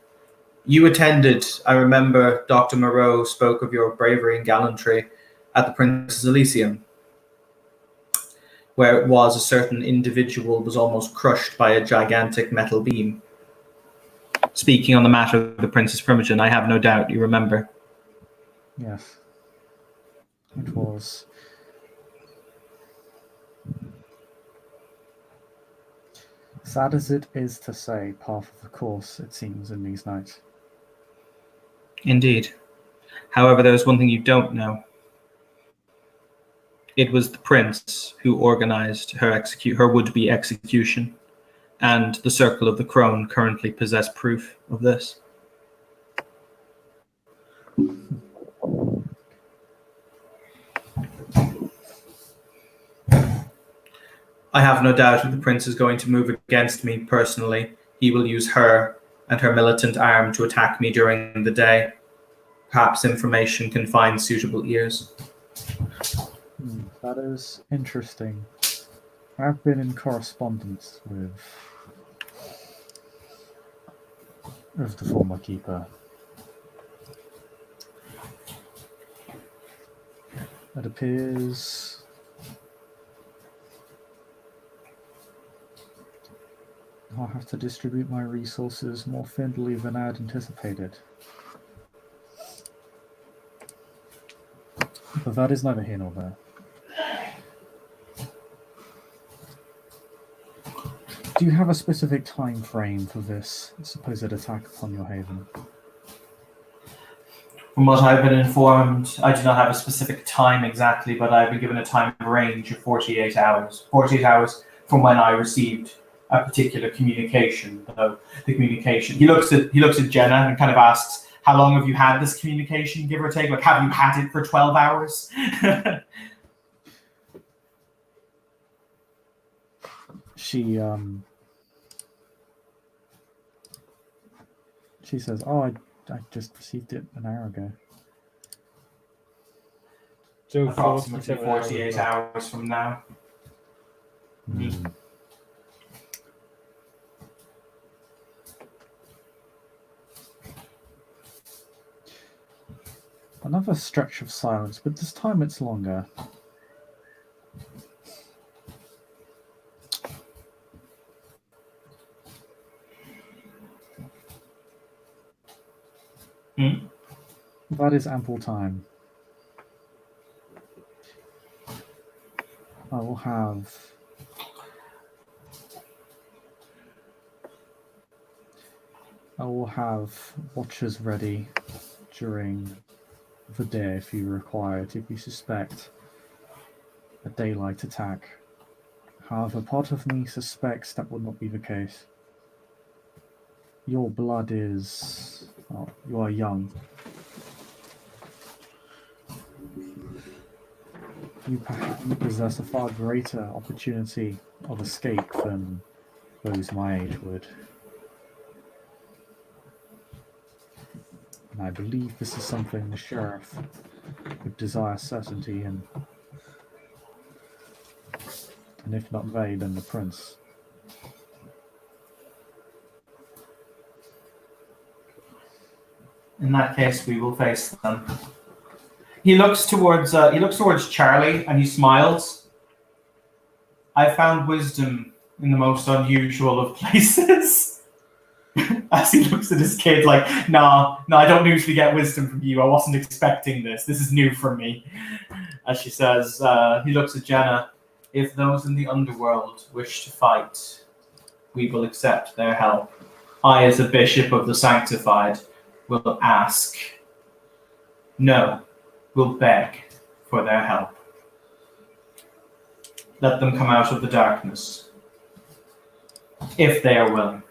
You attended, I remember Dr. Moreau spoke of your bravery and gallantry at the Princess Elysium, where it was a certain individual was almost crushed by a gigantic metal beam. Speaking on the matter of the Princess Primogen, I have no doubt you remember. Yes. It was. Sad as it is to say, par for the course, it seems, in these nights. Indeed. However, there is one thing you don't know. It was the prince who organized her would-be execution, and the Circle of the Crone currently possess proof of this. I have no doubt that the prince is going to move against me personally. He will use her and her militant arm to attack me during the day. Perhaps information can find suitable ears. That is interesting. I've been in correspondence with the former keeper. It appears I'll have to distribute my resources more thinly than I had anticipated. But that is neither here nor there. Do you have a specific time frame for this supposed attack upon your haven? From what I've been informed, I do not have a specific time exactly, but I've been given a time range of 48 hours. 48 hours from when I received a particular communication. Though the communication, he looks at Jenna and kind of asks, "How long have you had this communication, give or take? Like, have you had it for 12 hours?" She says, "Oh, I just received it an hour ago." So approximately 48 hours from now. Another stretch of silence, but this time it's longer. That is ample time. I will have watchers ready during the day if you require it, if you suspect a daylight attack. However, part of me suspects that would not be the case. Your blood is... well, you are young. You possess a far greater opportunity of escape than those my age would. And I believe this is something the sheriff would desire certainty in. And if not they, then the prince. In that case, we will face them. He looks towards Charlie and he smiles. I found wisdom in the most unusual of places. As he looks at his kid like, no, I don't usually get wisdom from you. I wasn't expecting this. This is new for me. As she says, he looks at Jenna. If those in the underworld wish to fight, we will accept their help. I, as a bishop of the sanctified, will ask. No, will beg for their help. Let them come out of the darkness, if they are willing.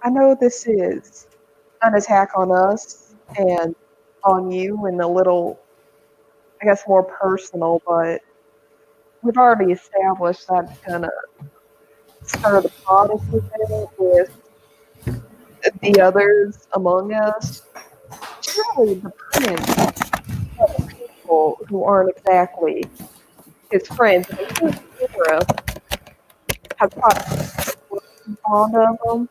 I know this is an attack on us and on you and a little, I guess, more personal, but we've already established that's going to stir the pot, if you will, with the others among us. Surely the prince has people who aren't exactly his friends. I think Sarah has probably fond of them.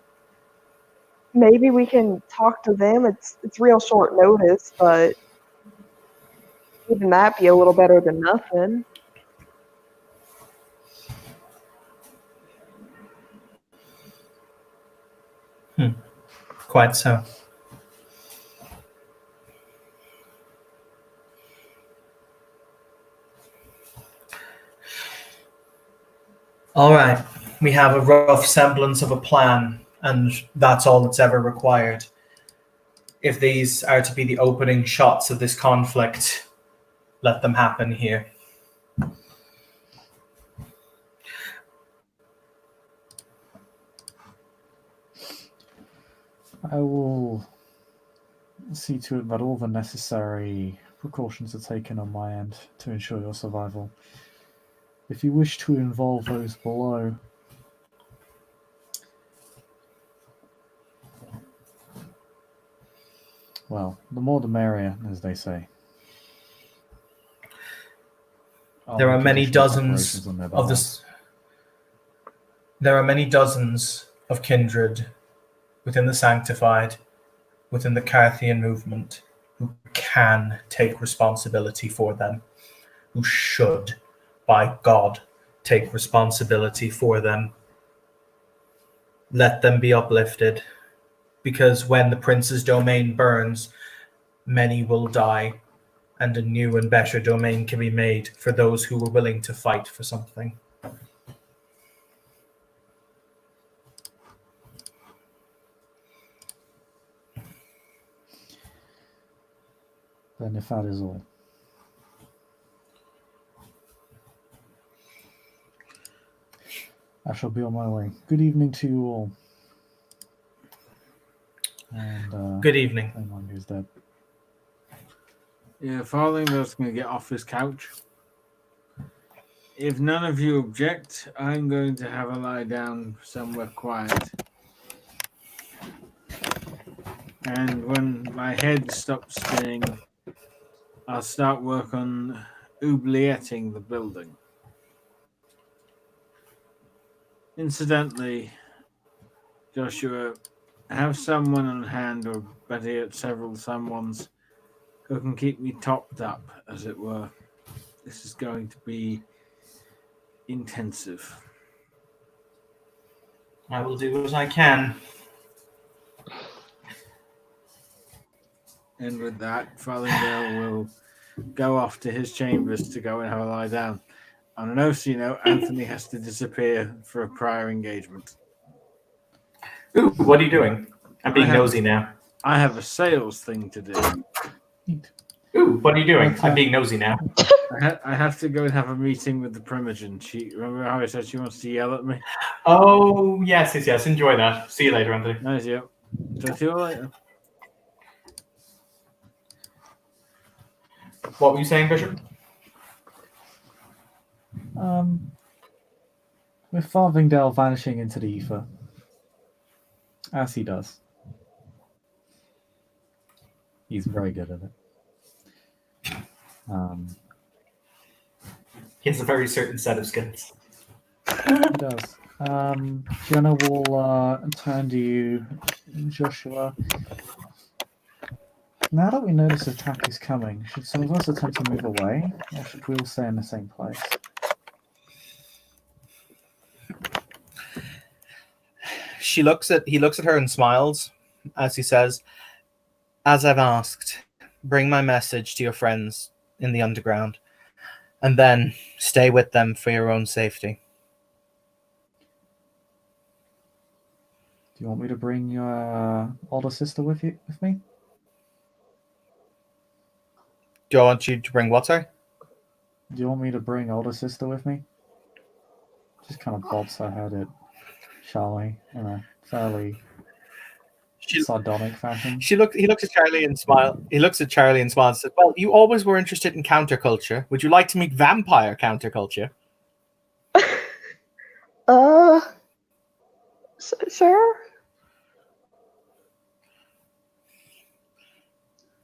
Maybe we can talk to them. It's real short notice, but even that be a little better than nothing. Quite so. All right. We have a rough semblance of a plan, and that's all that's ever required. If these are to be the opening shots of this conflict, let them happen here. I will see to it that all the necessary precautions are taken on my end to ensure your survival. If you wish to involve those below, well, the more the merrier, as they say. There are many dozens of this. There are many dozens of kindred within the sanctified, within the Carthian movement, who can take responsibility for them, who should, by God, take responsibility for them. Let them be uplifted, because when the prince's domain burns, many will die, and a new and better domain can be made for those who were willing to fight for something. Then if that is all. I shall be on my way. Good evening to you all. And Good evening. anyone who's dead. Yeah, Farthingburn's going to get off his couch. If none of you object, I'm going to have a lie down somewhere quiet. And when my head stops spinning, I'll start work on oublieting the building. Incidentally, Joshua, have someone on hand, or better yet, several someones, who can keep me topped up, as it were. This is going to be intensive. I will do what I can. And with that, Farthingdale will go off to his chambers to go and have a lie down. On an OC note, Anthony has to disappear for a prior engagement. Ooh, what are you doing? I'm being nosy now. I have a sales thing to do. Ooh, what are you doing? I'm being nosy now. I have to go and have a meeting with the Primogen. Remember how I said she wants to yell at me? Oh, yes. Enjoy that. See you later, Anthony. Nice, yeah. Talk to you later. What were you saying, Bishop? with Farthingdale vanishing into the ether, as he does. He's very good at it. He has a very certain set of skills. He does. Jenna will turn to you, Joshua. Now that we know this attack is coming, should some of us attempt to move away, or should we all stay in the same place? He looks at her and smiles as he says, "As I've asked, bring my message to your friends in the underground, and then stay with them for your own safety." Do you want me to bring your older sister with me? Do I want you to bring what, sorry? Do you want me to bring older sister with me? Just kind of bobs her head at Charlie in a fairly sardonic fashion. He looks at Charlie and smile. He looks at Charlie and smiles and says, "Well, you always were interested in counterculture. Would you like to meet vampire counterculture?" Sure.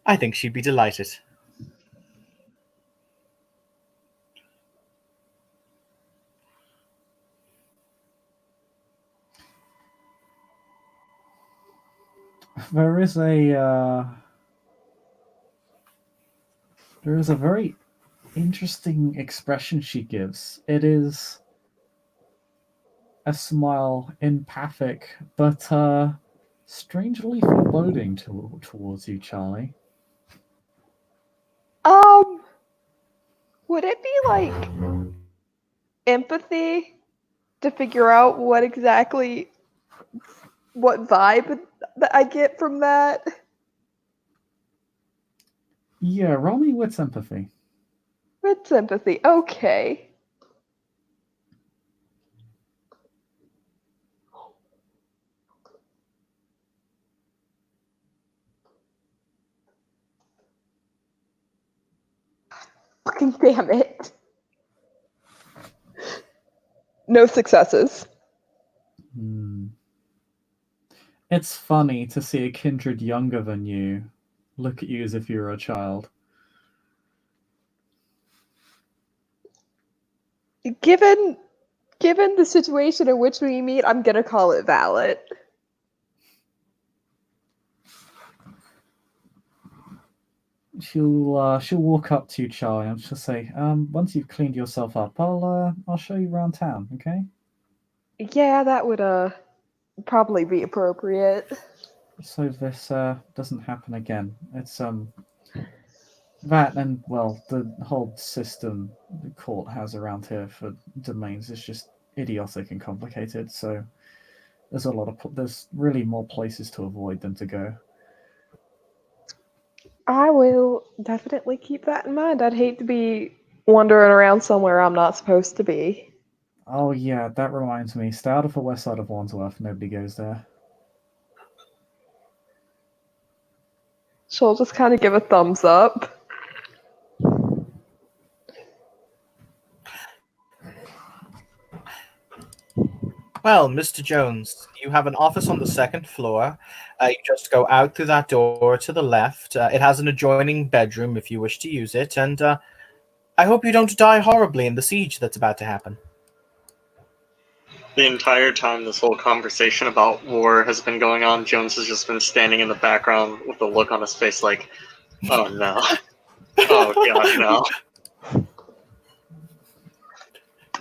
I think she'd be delighted. There is a very interesting expression she gives. It is a smile, empathic, but strangely foreboding towards you, Charlie. Would it be like empathy to figure out what vibe that I get from that? Yeah, roll me with sympathy. With sympathy, okay. Fucking damn it. No successes. It's funny to see a kindred younger than you look at you as if you were a child. Given the situation in which we meet, I'm gonna call it valid. She'll walk up to you, Charlie, and she'll say, once you've cleaned yourself up, I'll show you around town, okay? Yeah, that would probably be appropriate. So this doesn't happen again. It's that and well, the whole system the court has around here for domains is just idiotic and complicated. So there's really more places to avoid than to go. I will definitely keep that in mind. I'd hate to be wandering around somewhere I'm not supposed to be. Oh yeah, that reminds me. Stay out of the west side of Wandsworth. Nobody goes there. She'll just kind of give a thumbs up. Well, Mr. Jones, you have an office on the second floor. You just go out through that door to the left. It has an adjoining bedroom if you wish to use it, and I hope you don't die horribly in the siege that's about to happen. The entire time this whole conversation about war has been going on, Jones has just been standing in the background with a look on his face like, oh no. Oh god, no.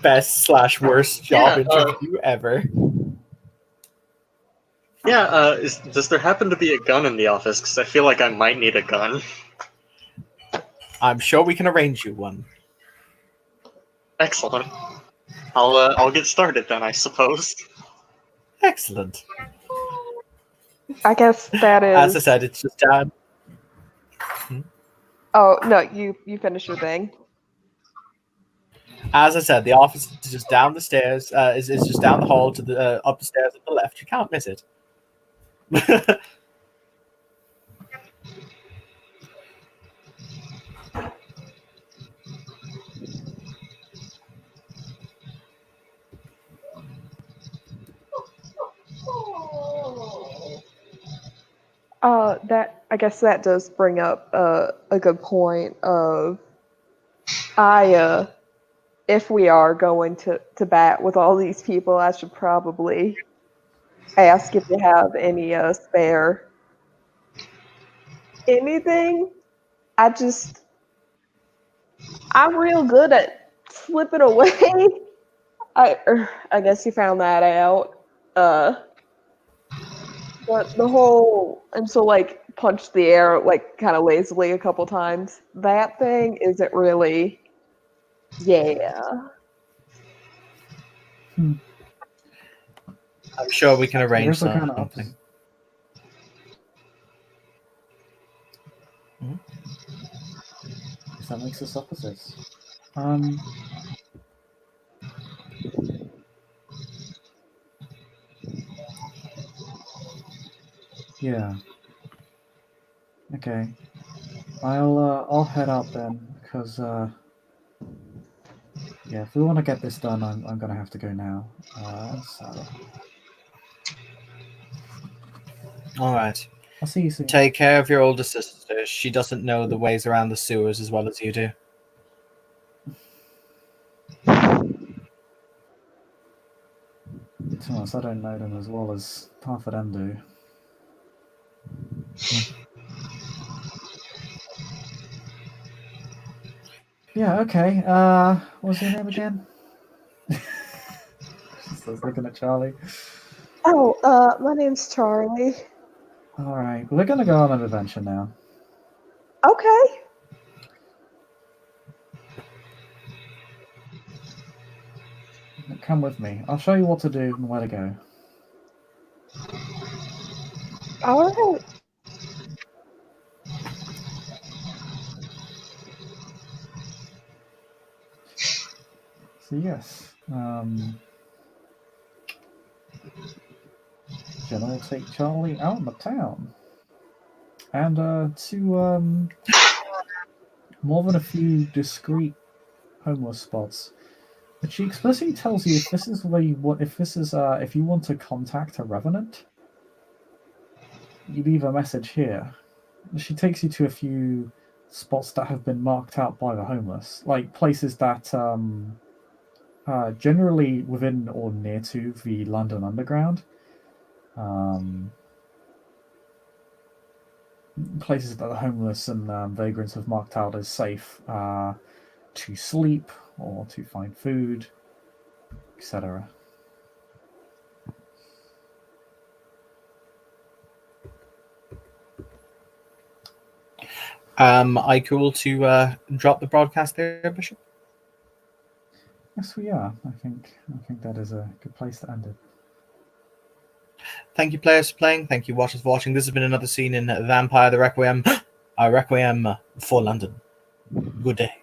Best/worst job interview ever. Yeah, does there happen to be a gun in the office? Because I feel like I might need a gun. I'm sure we can arrange you one. Excellent. I'll get started then, I suppose. Excellent. I guess that is. As I said, it's just down. Oh no, you finish your thing. As I said, the office is just down the stairs. Is just down the hall to the up the stairs at the left. You can't miss it. That I guess that does bring up a good point of if we are going to bat with all these people, I should probably ask if you have any spare anything. I'm real good at slipping away. I guess you found that out. But the whole and so like punch the air like kind of lazily a couple times. That thing isn't really. Yeah. I'm sure we can arrange Here's the kind of something. That makes us opposites. Yeah. Okay. I'll head out then, because yeah, if we want to get this done, I'm gonna have to go now. So All right. I'll see you soon. Take care of your older sister. She doesn't know the ways around the sewers as well as you do. To be honest, I don't know them as well as half of them do. Yeah, okay. What's your name again? Just looking at Charlie. Oh, my name's Charlie. Alright, we're gonna go on an adventure now. Okay. Come with me. I'll show you what to do and where to go. All right. So yes, Jenna will take Charlie out in the town, and to more than a few discreet homeless spots. But she explicitly tells you if this is where you want, if you want to contact a revenant, you leave a message here. She takes you to a few spots that have been marked out by the homeless, like places that generally within or near to the London Underground. Places that the homeless and vagrants have marked out as safe to sleep or to find food, etc. I cool to drop the broadcast there, Bishop? Yes, we are. I think that is a good place to end it. Thank you, players, for playing. Thank you, watchers, for watching. This has been another scene in Vampire the Requiem. Requiem for London. Good day.